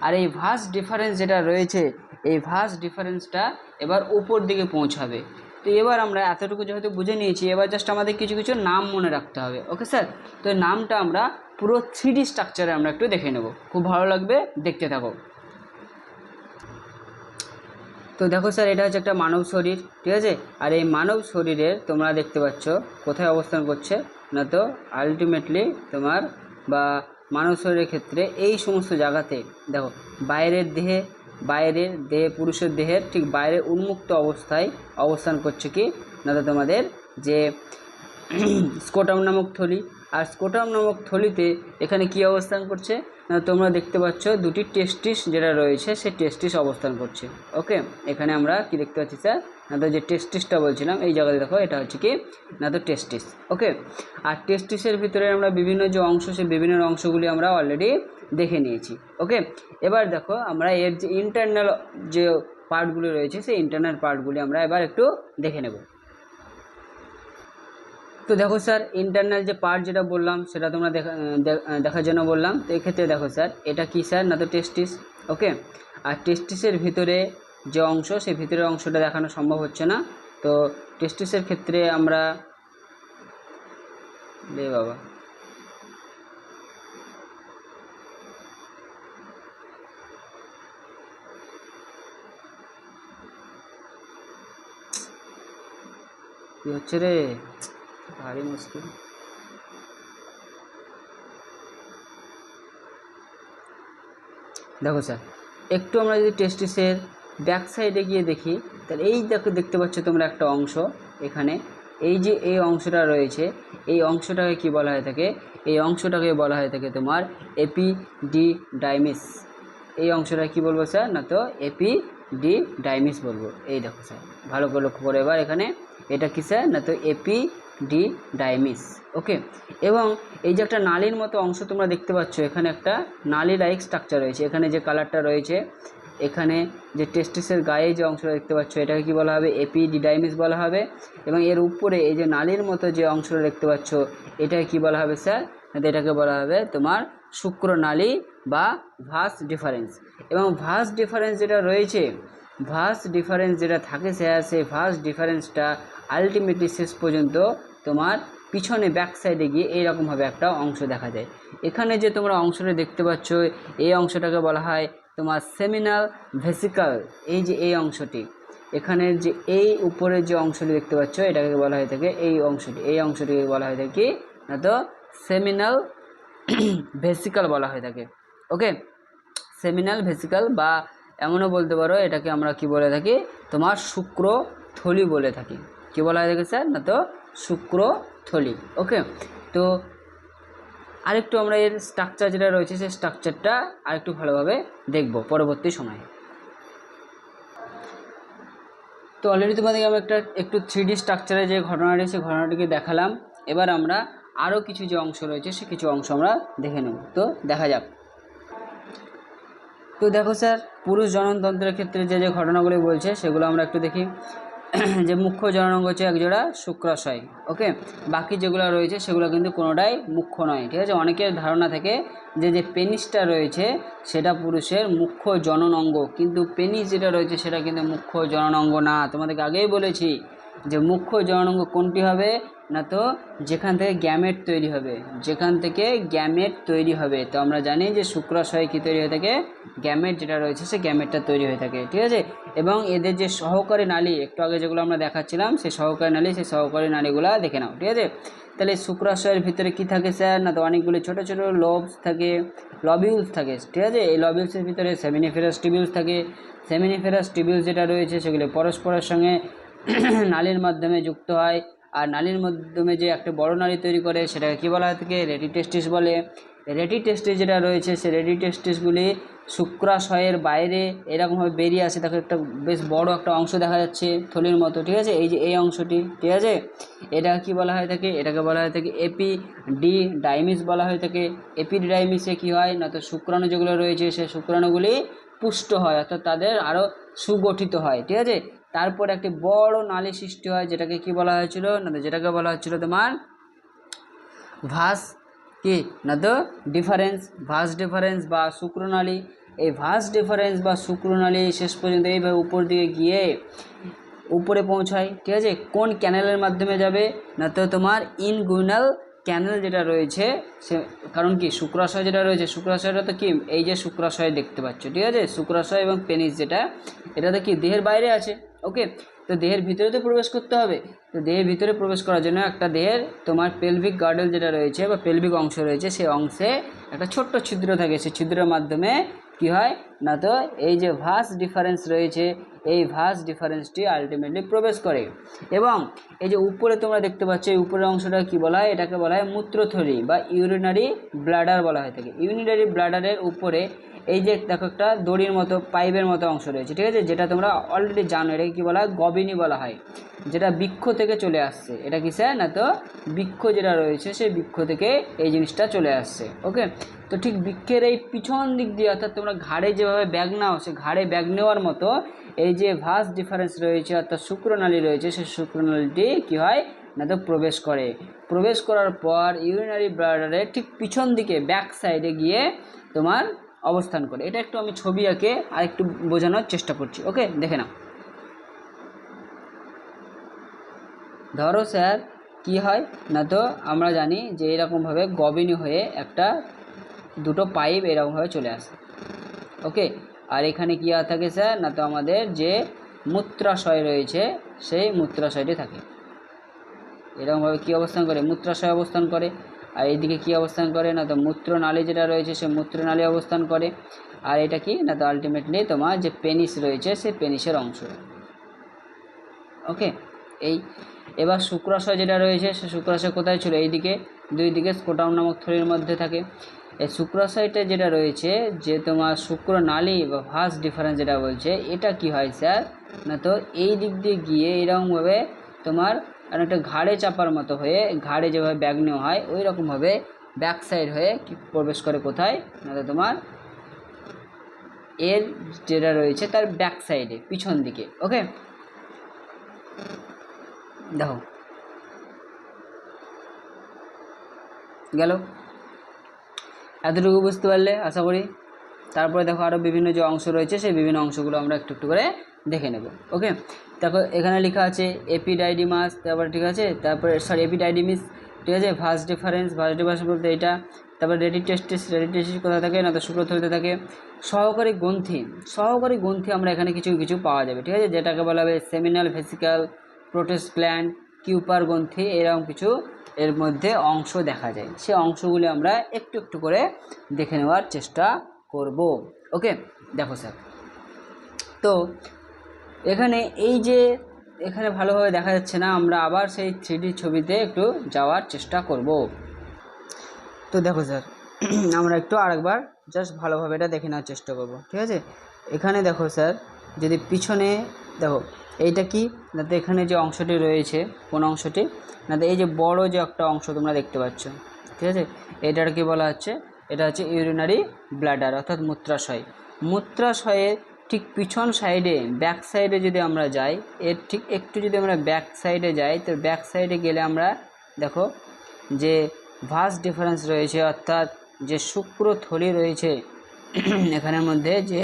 আর এই ভাস ডিফারেন্স যেটা রয়েছে, এই ভাস ডিফারেন্সটা এবার উপর দিকে পৌঁছাবে। তো এবার আমরা এতটুকু যেহেতু বুঝে নিয়েছি, এবার জাস্ট আমাদের কিছু কিছু নাম মনে রাখতে হবে। ওকে স্যার, তো এই নামটা আমরা পুরো 3D স্ট্রাকচারে আমরা একটু দেখে নেব, খুব ভালো লাগবে, দেখতে থাকো। তো দেখো স্যার, এটা হচ্ছে একটা মানব শরীর, ঠিক আছে, আর এই মানব শরীরের তোমরা দেখতে পাচ্ছ কোথায় অবস্থান করছে না তো আলটিমেটলি তোমার বা মানব শরীরের ক্ষেত্রে এই সমস্ত জায়গাতে দেখো বাইরের দেহে পুরুষের দেহের ঠিক বাইরে উন্মুক্ত অবস্থায় অবস্থান করছে কি না তো তোমাদের যে স্কোটাম নামক থলি। আর স্কোটাম নামক থলিতে এখানে কি অবস্থান করছে না তোমরা দেখতে পাচ্ছ দুটি টেস্টিস যেটা রয়েছে, সেই টেস্টিস অবস্থান করছে। ওকে, এখানে আমরা কি দেখতে পাচ্ছি স্যার না তো যে টেস্টিসটা বলছিলাম এই জায়গায় দেখো, এটা হচ্ছে কি না তো টেস্টিস। ওকে, আর টেস্টিসের ভিতরে আমরা বিভিন্ন যে অংশ, সেই বিভিন্ন অংশগুলি আমরা অলরেডি দেখে নিয়েছি। ওকে, এবার দেখো আমরা এর যে ইন্টারনাল যে পার্টগুলি রয়েছে, সেই ইন্টারনাল পার্টগুলি আমরা এবার একটু দেখে নেব। তো দেখো স্যার, ইন্টারনাল যে পার্ট যেটা বললাম সেটা তোমরা দেখার জন্য বললাম। তো এক্ষেত্রে দেখো স্যার, এটা কি স্যার না তো টেস্টিস। ওকে, আর টেস্টিসের ভিতরে যে অংশ, সেই ভিতরের অংশটা দেখানো সম্ভব হচ্ছে না। তো টেস্টিসের ক্ষেত্রে আমরা বাবা কি হচ্ছে রে, ভারী মুশকিল। দেখো স্যার, একটু আমরা যদি টেস্টিসের ব্যাক সাইডে গিয়ে দেখি, তাহলে এই দেখতে পাচ্ছ তোমরা একটা অংশ, এখানে এই যে এই অংশটা রয়েছে, এই অংশটাকে কি বলা হয়ে থাকে? এই অংশটাকে বলা হয়ে থাকে তোমার এপিডিডাইমিস। এই অংশটা কি বলবো স্যার না তো এপিডিডাইমিস বলবো। এই দেখো স্যার, ভালো করে লক্ষ্য করে এবার এখানে এটা কি স্যার না তো এপিডিডাইমিস। ওকে, এবং এই যে একটা নালীর মতো অংশ তোমরা দেখতে পাচ্ছ, এখানে একটা নালী লাইক স্ট্রাকচার রয়েছে, এখানে যে কালারটা রয়েছে এখানে যে টেস্টিসের গায়ে যে অংশটা দেখতে পাচ্ছ এটাকে কি বলা হবে, এপিডিডাইমিস বলা হবে। এবং এর উপরে এই যে নালীর মতো যে অংশটা দেখতে পাচ্ছ এটাকে কি বলা হবে স্যার, এটাকে বলা হবে তোমার শুক্রনালী বা ভাস ডিফারেন্স। এবং ভাস ডিফারেন্স যেটা রয়েছে, ভাস ডিফারেন্স যেটা থাকে স্যার, সেই ভাস ডিফারেন্সটা আলটিমেটলি শেষ পর্যন্ত তোমার পিছনে ব্যাক সাইডে গিয়ে এইরকমভাবে একটা অংশ দেখা যায়। এখানে যে তোমরা অংশটা দেখতে পাচ্ছ এই অংশটাকে বলা হয় তোমার সেমিনাল ভেসিকল। এই যে এই অংশটি, এখানের যে এই উপরের যে অংশটি দেখতে পাচ্ছ এটাকে বলা হয়ে থাকে এই অংশটিকে বলা হয়ে থাকে না তো সেমিনাল ভেসিকল বলা হয়ে থাকে। ওকে, সেমিনাল ভেসিকল বা এমনও বলতে পারো এটাকে আমরা কি বলে থাকি, তোমার শুক্রথলি বলে থাকি। কি বলা হয়ে থাকে স্যার, না তো শুক্রথলি। ওকে, তো আরেকটু আমরা এর স্ট্রাকচার যেটা রয়েছে সেই স্ট্রাকচারটা আরেকটু ভালোভাবে দেখব পরবর্তী সময়ে। তো অলরেডি তোমাদেরকে আমি একটু 3D স্ট্রাকচারে যে ঘটনাটি সেই ঘটনাটিকে দেখালাম। এবার আমরা আরও কিছু যে অংশ রয়েছে সে কিছু অংশ আমরা দেখে নেব। তো দেখা যাক। তো দেখো স্যার, পুরুষ জননতন্ত্রের ক্ষেত্রে যে যে ঘটনাগুলি বলছে সেগুলো আমরা একটু দেখি। যে মুখ্য জননাঙ্গ হচ্ছে একজোড়া শুক্রাশয়। ওকে, বাকি যেগুলো রয়েছে সেগুলো কিন্তু কোনোটাই মুখ্য নয়। ঠিক আছে, অনেকের ধারণা থাকে যে যে পেনিসটা রয়েছে সেটা পুরুষের মুখ্য জননাঙ্গ, কিন্তু পেনিস যেটা রয়েছে সেটা কিন্তু মুখ্য জননাঙ্গ না। তোমাদেরকে আগেই বলেছি যে মুখ্য জননাঙ্গ কোনটি হবে, না তো যেখান থেকে গ্যামেট তৈরি হবে, যেখান থেকে গ্যামেট তৈরি হবে। তো আমরা জানি যে শুক্রাশয়ে কী তৈরি হয়ে থাকে, গ্যামেট যেটা রয়েছে সে গ্যামেটটা তৈরি হয়ে থাকে। ঠিক আছে, এবং এদের যে সহকারী নালী একটু আগে যেগুলো আমরা দেখাচ্ছিলাম সেই সহকারী নালী, সেই সহকারী নালীগুলো দেখে নাও। ঠিক আছে, তাহলে শুক্রাশয়ের ভিতরে কি থাকে স্যার, না তো অনেকগুলি ছোটো ছোটো লবস থাকে, লবিউলস থাকে। ঠিক আছে, এই লবিউলসের ভিতরে সেমিনিফেরাস টিবিউলস থাকে। সেমিনিফেরাস টিবিউলস যেটা রয়েছে সেগুলি পরস্পরের সঙ্গে নালীর মাধ্যমে যুক্ত হয়, আর নালীর মাধ্যমে যে একটা বড় নালী তৈরি করে সেটাকে কী বলা হয় থাকে, রেটিটেস্টিস বলে। রেটিটেস্টিস যেটা রয়েছে সেই রেটিটেস্টিসগুলি শুক্রাশয়ের বাইরে এরকমভাবে বেরিয়ে আসে। দেখো একটা বেশ বড় একটা অংশ দেখা যাচ্ছে থলির মতো। ঠিক আছে, এই যে এই অংশটি, ঠিক আছে, এটা কি বলা হয় থাকে, এটাকে বলা হয় থাকে এপিডিডাইমিস বলা হয়ে থাকে। এপিডিডাইমিসে কী হয়, না তো শুক্রাণু যেগুলো রয়েছে সেই শুক্রাণুগুলি পুষ্ট হয়, অর্থাৎ তাদের আরও সুগঠিত হয়। ঠিক আছে, তারপর একটি বড় নালী সৃষ্টি হয় যেটাকে কি বলা হয়েছিল, না তো যেটাকে বলা হচ্ছিল তোমার ভাস কি, না তো ডিফারেন্স, ভাস ডিফারেন্স বা শুক্রনালী। এই ভাস ডিফারেন্স বা শুক্রনালী শেষ পর্যন্ত এইভাবে উপর দিকে গিয়ে উপরে পৌঁছায়। ঠিক আছে, কোন ক্যানেলের মাধ্যমে যাবে, না তো তোমার ইনগুইনাল ক্যানেল যেটা রয়েছে সে, কারণ কি শুক্রাশয় যেটা রয়েছে শুক্রাশয়টা তো কি এই যে শুক্রাশয় দেখতে পাচ্ছ। ঠিক আছে, শুক্রাশয় এবং পেনিস যেটা এটা তো কি দেহের বাইরে আছে। ওকে, তো দেহের ভিতরে তো প্রবেশ করতে হবে। তো দেহের ভিতরে প্রবেশ করার জন্য একটা দেহের তোমার পেলভিক গার্ডেল যেটা রয়েছে বা পেলভিক অংশ রয়েছে সেই অংশে একটা ছোট্ট ছিদ্র থাকে, সেই ছিদ্রের মাধ্যমে কি হয়, না তো এই যে ভাস ডিফারেন্স রয়েছে এই ভাস ডিফারেন্সটি আলটিমেটলি প্রবেশ করে। এবং এই যে উপরে তোমরা দেখতে পাচ্ছ এই উপরের অংশটা কি বলা হয়, এটাকে বলা হয় মূত্রথলি বা ইউরিনারি ব্লাডার বলা হয়ে থাকে। ইউরিনারি ব্লাডারের উপরে এই যে দেখো একটা দড়ির মতো পাইপের মতো অংশ রয়েছে। ঠিক আছে, যেটা তোমরা অলরেডি জানো, এটাকে কী বলা হয়, গবিনি বলা হয়, যেটা বৃক্ষ থেকে চলে আসছে। এটা কি স্যার, না তো বৃক্ষ যেটা রয়েছে সেই বৃক্ষ থেকে এই জিনিসটা চলে আসছে। ওকে, তো ঠিক বৃক্ষের এই পিছন দিক দিয়ে, অর্থাৎ তোমরা ঘাড়ে যেভাবে ব্যাগ নাও সে ঘাড়ে ব্যাগ নেওয়ার মতো এই যে ভাস ডিফারেন্স রয়েছে অর্থাৎ শুক্রনালী রয়েছে সেই শুক্রনালীটি কী হয়, না তো প্রবেশ করে। প্রবেশ করার পর ইউরিনারি ব্লাডারের ঠিক পিছন দিকে ব্যাক সাইডে গিয়ে তোমার অবস্থান করে। এটা একটু আমি ছবি আঁকে আর একটু বোঝানোর চেষ্টা করছি। ওকে, দেখে নাও। ধরো স্যার কি হয়, না তো আমরা জানি যে এরকমভাবে গবিনী হয়ে একটা দুটো পাইপ এরকমভাবে চলে আসে। ওকে, আর এখানে কী থাকে স্যার, না তো আমাদের যে মূত্রাশয় রয়েছে সেই মূত্রাশয়টি থাকে। এরকমভাবে কী অবস্থান করে, মূত্রাশয় অবস্থান করে। আর এইদিকে কী অবস্থান করে, না তো মূত্রনালী যেটা রয়েছে সে মূত্রনালী অবস্থান করে। আর এটা কি, না তো আলটিমেটলি তোমার যে পেনিস রয়েছে সেই পেনিসের অংশ। ওকে, এই এবার শুক্রাশয় যেটা রয়েছে সে শুক্রাশয় কোথায় ছিল, এইদিকে দুই দিকে স্কোটাম নামক থলির মধ্যে থাকে। এই শুক্রাশয়টা যেটা রয়েছে যে তোমার শুক্রনালী বা ভাস ডিফারেন্স যেটা বলছে এটা কি হয় স্যার, না তো এই দিক দিয়ে গিয়ে এরকমভাবে তোমার অনেকটা ঘাড়ে চাপার মতো হয়ে, ঘাড়ে যেভাবে ব্যাগ নেওয়া হয় ওই রকমভাবে ব্যাক সাইড হয়ে কি প্রবেশ করে কোথায়, না তো তোমার এর যেটা রয়েছে তার ব্যাক সাইডে, পিছন দিকে। ওকে, দেখো গেল, এতটুকু বুঝতে পারলে আশা করি। তারপরে দেখো আরও বিভিন্ন যে অংশ রয়েছে সেই বিভিন্ন অংশগুলো আমরা একটু একটু করে দেখে নেব। ওকে, দেখো এখানে লেখা আছে এপিডাইডিমাস, তারপরে ঠিক আছে, তারপরে এপিডাইডিমিস, ঠিক আছে। ভাস ডিফারেন্স বলতে এটা। তারপরে রেডিটেস্টিস কোথায় থাকে না, তো শুক্রথলিতে থাকে। সহকারী গ্রন্থি আমরা এখানে কিছু কিছু পাওয়া যাবে, ঠিক আছে, যেটাকে বলা হবে সেমিনাল ভেসিক্যাল, প্রোটেস্ট গ্ল্যান্ড, কিউপার গ্রন্থি, এরকম কিছু এর মধ্যে অংশ দেখা যায়। সে অংশগুলি আমরা একটু একটু করে দেখে নেওয়ার চেষ্টা করব। ওকে, দেখো স্যার, তো এখানে এই যে এখানে ভালোভাবে দেখা যাচ্ছে না, আমরা আবার সেই 3D ছবিতে একটু যাওয়ার চেষ্টা করব। তো দেখো স্যার, আমরা একটু আরেকবার জাস্ট ভালোভাবে এটা দেখে নেওয়ার চেষ্টা করব, ঠিক আছে। এখানে দেখো স্যার, যদি পিছনে দেখো এইটা কি না, তো এখানে যে অংশটি রয়েছে, কোন অংশটি না, তো এই যে বড় যে একটা অংশ তোমরা দেখতে পাচ্ছ, ঠিক আছে, এটার কি বলা হচ্ছে, এটা হচ্ছে ইউরিনারি ব্লাডার অর্থাৎ মূত্রাশয়। মূত্রাশয়ের ঠিক পিছন সাইডে, ব্যাক সাইডে যদি আমরা যাই, এর ঠিক একটু যদি আমরা ব্যাক সাইডে যাই, তো ব্যাক সাইডে গেলে আমরা দেখো যে ভাস ডিফারেন্স রয়েছে, অর্থাৎ যে শুক্রথলি রয়েছে এখানের মধ্যে যে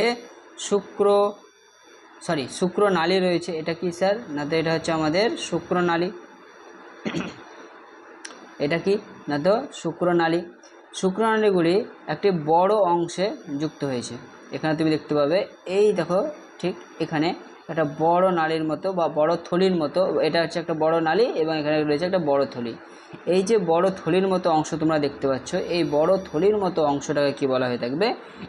শুক্রনালী রয়েছে, এটা কি স্যার না, তো এটা হচ্ছে আমাদের শুক্রনালী। এটা কি না, তো শুক্রনালীগুলি একটি বড় অংশে যুক্ত হয়েছে। এখানে তুমি দেখতে পাবে, এই দেখো ঠিক এখানে একটা বড় নালীর মতো বা বড় থলির মতো, এটা হচ্ছে একটা বড় নালী এবং এখানে রয়েছে একটা বড় থলি। এই যে বড় থলির মতো অংশ তোমরা দেখতে পাচ্ছ, এই বড় থলির মতো অংশটাকে কি বলা হয়ে থাকবে,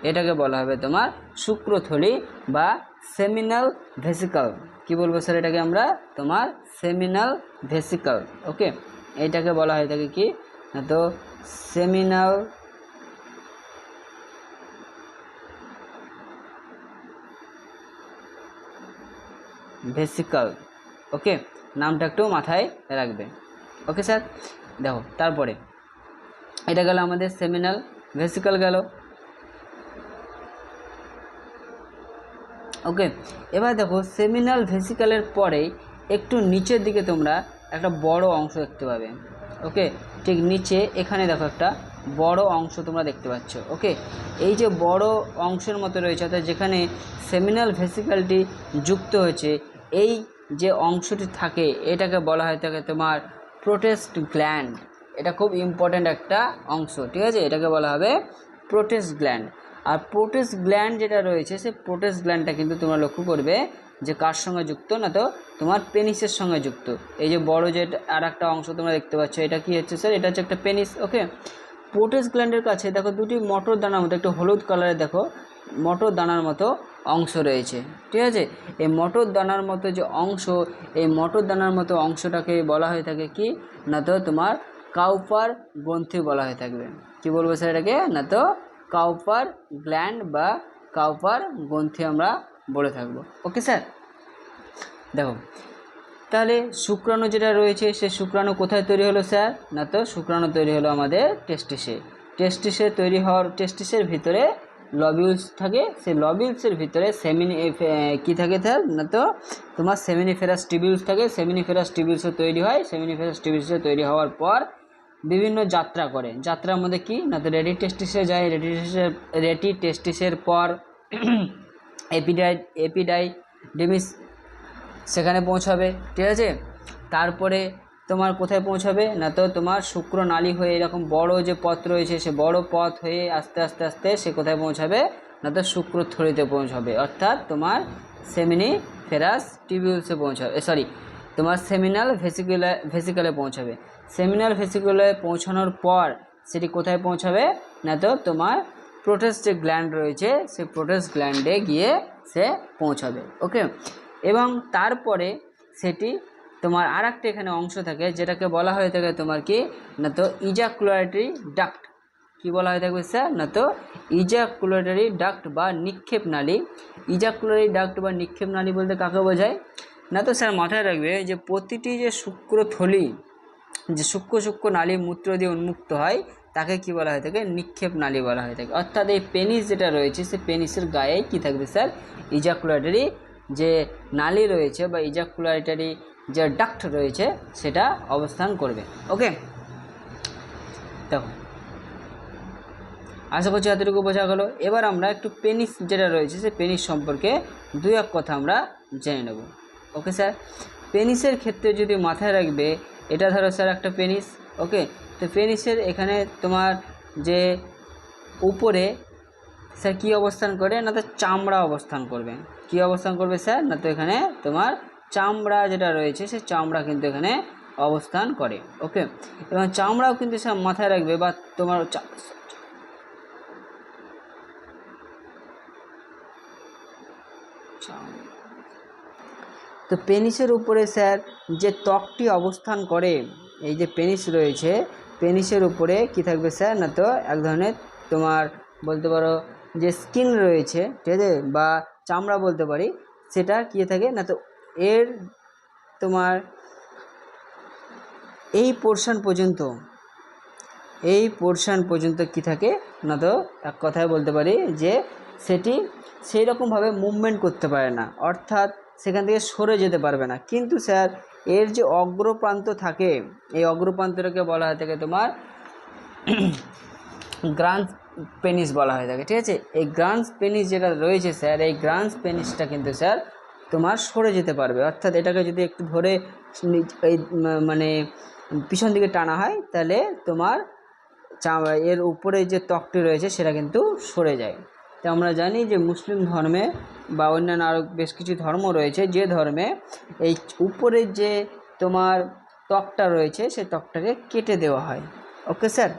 এটাকে বলা হবে তোমার শুক্রথলি বা সেমিনাল ভেসিকল। কি বলবো স্যার এটাকে আমরা, তোমার সেমিনাল ভেসিকল। ওকে, এইটাকে বলা হয়ে থাকে কি না, তো সেমিনাল ভেসিকল। ওকে, নামটা একটু মাথায় রাখবে। ওকে স্যার, দেখো তারপরে এটা গেল আমাদের সেমিনাল ভেসিকল গেল। ওকে, এবার দেখো সেমিনাল ভেসিকলের পরে একটু নিচের দিকে তোমরা একটা বড় অংশ দেখতে পাবে। ওকে, ঠিক নিচে এখানে দেখো একটা বড় অংশ তোমরা দেখতে পাচ্ছ। ওকে, এই যে বড় অংশের মতো রয়েছে, অর্থাৎ যেখানে সেমিনাল ভেসিকলটি যুক্ত হয়েছে, এই যে অংশটি থাকে এটাকে বলা হয় থাকে তোমার প্রোটেস্ট গ্ল্যান্ড। এটা খুব ইম্পর্ট্যান্ট একটা অংশ, ঠিক আছে, এটাকে বলা হবে প্রোটেস্ট গ্ল্যান্ড। আর প্রোটেস্ট গ্ল্যান্ড যেটা রয়েছে, সেই প্রোটেস্ট গ্ল্যান্ডটা কিন্তু তোমরা লক্ষ্য করবে যে কার সঙ্গে যুক্ত না, তো তোমার পেনিসের সঙ্গে যুক্ত। এই যে বড় যে আর একটা অংশ তোমরা দেখতে পাচ্ছ, এটা কি হচ্ছে স্যার, এটা হচ্ছে একটা পেনিস। ওকে, প্রোটেস্ট গ্ল্যান্ডের কাছে দেখো দুটি মটর দানার মতো, একটু হলুদ কালারের দেখো মটর দানার মতো অংশ রয়েছে, ঠিক আছে। এই মটর দানার মতো যে অংশ, এই মটর দানার মতো অংশটাকে বলা হয়ে থাকে কি না, তো তোমার কাউপার গ্রন্থি বলা হয়ে থাকবে। কি বলবো স্যার এটাকে না, তো কাউপার গ্ল্যান্ড বা কাউপার গ্রন্থি আমরা বলে থাকবো। ওকে স্যার, দেখো তাহলে শুক্রাণু যেটা রয়েছে, সে শুক্রাণু কোথায় তৈরি হলো স্যার না, তো শুক্রাণু তৈরি হলো আমাদের টেস্টিসে তৈরি হওয়ার, টেস্টিসের ভিতরে লবিউলস থাকে, সেই লবিউলসের ভিতরে কি থাকে স্যার না, তো তোমার সেমিনিফেরাস টিবিউলস থাকে। সেমিনিফেরাস টিবিউলসে তৈরি হয়, সেমিনিফেরাস টিবিউলসে তৈরি হওয়ার পর বিভিন্ন যাত্রা করে। যাত্রার মধ্যে কি না, তো রেডি টেস্টিসের পর এপিডাইডিমিস সেখানে পৌঁছাবে, ঠিক আছে। তারপরে তোমার কোথায় পৌঁছাবে না, তো তোমার শুক্রনালী হয়ে এরকম বড় যে পথ রয়েছে, সে বড় পথ হয়ে আস্তে আস্তে আস্তে সে কোথায় পৌঁছাবে না, তো শুক্রথলিতে পৌঁছাবে, অর্থাৎ তোমার সেমিনিফেরাস টিবিউলসে পৌঁছাবে, তোমার সেমিনাল ভেসিকলে পৌঁছাবে। সেমিনাল ভেসিকলে পৌঁছানোর পর সেটি কোথায় পৌঁছাবে না, তো তোমার প্রোটেস্ট যে গ্ল্যান্ড রয়েছে, সেই প্রোটেস্ট গ্ল্যান্ডে গিয়ে সে পৌঁছাবে। ওকে, এবং তারপরে সেটি তোমার আর একটা এখানে অংশ থাকে, যেটাকে বলা হয়ে থাকে তোমার কি না, তো ইজাকুলেটরি ডাক্ট। কি বলা হয়ে থাকবে স্যার না, তো ইজাকুলেটরি ডাক্ট বা নিক্ষেপ নালী। ইজাকুলেটরি ডাক্ট বা নিক্ষেপ নালী বলতে কাকে বোঝায় না, তো স্যার মাথায় রাখবে যে প্রতিটি যে শুক্রথলি, যে সূক্ষ্ম নালী মূত্র দিয়ে উন্মুক্ত হয়, তাকে কি বলা হয়ে থাকে, নিক্ষেপ নালী বলা হয়ে থাকে। অর্থাৎ এই পেনিস যেটা রয়েছে সে পেনিসের গায়ে কি থাকবে স্যার, ইজাকুলেটরি যে নালী রয়েছে বা ইজাকুলেটরি যে ডাক্ট রয়েছে সেটা অবস্থান করবে। ওকে, দেখো আশা করছি এতটুকু বোঝা গেলো। এবার আমরা একটু পেনিস যেটা রয়েছে সেই পেনিস সম্পর্কে দুই এক কথা আমরা জেনে নেব। ওকে স্যার, পেনিসের ক্ষেত্রে যদি মাথায় রাখবে, এটা ধরো স্যার একটা পেনিস। ওকে, তো পেনিসের এখানে তোমার যে উপরে স্যার কী অবস্থান করে না, তো চামড়া অবস্থান করবে। কী অবস্থান করবে স্যার, না তো এখানে তোমার চামড়া যেটা রয়েছে সেই চামড়া কিন্তু এখানে অবস্থান করে। ওকে, এবং চামড়াও কিন্তু স্যার মাথায় রাখবে বা তোমার তো পেনিসের উপরে স্যার যে ত্বকটি অবস্থান করে, এই যে পেনিস রয়েছে পেনিসের উপরে কি থাকবে স্যার, না তো এক ধরনের তোমার বলতে পারো যে স্কিন রয়েছে, ঠিক আছে, বা চামড়া বলতে পারি, সেটা কী থাকে না, তো এর তোমার এই পোর্শন পর্যন্ত কি থাকে না, তো এক কথায় বলতে পারি যে সেটি সেই রকমভাবে মুভমেন্ট করতে পারে না, অর্থাৎ সেখান থেকে সরে যেতে পারবে না। কিন্তু স্যার এর যে অগ্রপ্রান্ত থাকে, এই অগ্রপ্রান্তটাকে বলা হয়ে থাকে তোমার গ্রান্স পেনিস বলা হয়ে থাকে, ঠিক আছে। এই গ্রান্স পেনিস যেটা রয়েছে স্যার, এই গ্রান্স পেনিসটা কিন্তু স্যার তোমার সরে যেতে পারবে, অর্থাৎ এটাকে যদি একটু ধরে এই মানে পিছন দিকে টানা হয় তাহলে তোমার এর উপরে যে ত্বকটি রয়েছে সেটা কিন্তু সরে যায়। তো আমরা জানি যে মুসলিম ধর্মে বা অন্যান্য আরও বেশ কিছু ধর্ম রয়েছে, যে ধর্মে এই উপরের যে তোমার ত্বকটা রয়েছে সেই ত্বকটাকে কেটে দেওয়া হয়। ওকে স্যার,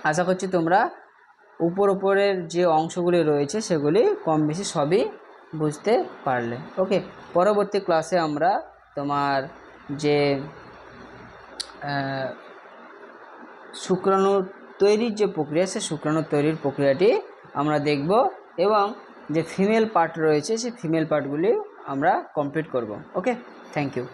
আশা করছি তোমরা উপরের যে অংশগুলি রয়েছে সেগুলি কম বেশি সবই বুঝতে পারলে। ওকে, পরবর্তী ক্লাসে আমরা তোমার যে শুক্রাণু তৈরির যে প্রক্রিয়া, সে শুক্রাণু তৈরির প্রক্রিয়াটি আমরা দেখব এবং যে ফিমেল পার্ট রয়েছে সেই ফিমেল পার্টগুলি আমরা কমপ্লিট করব। ওকে, থ্যাংক ইউ।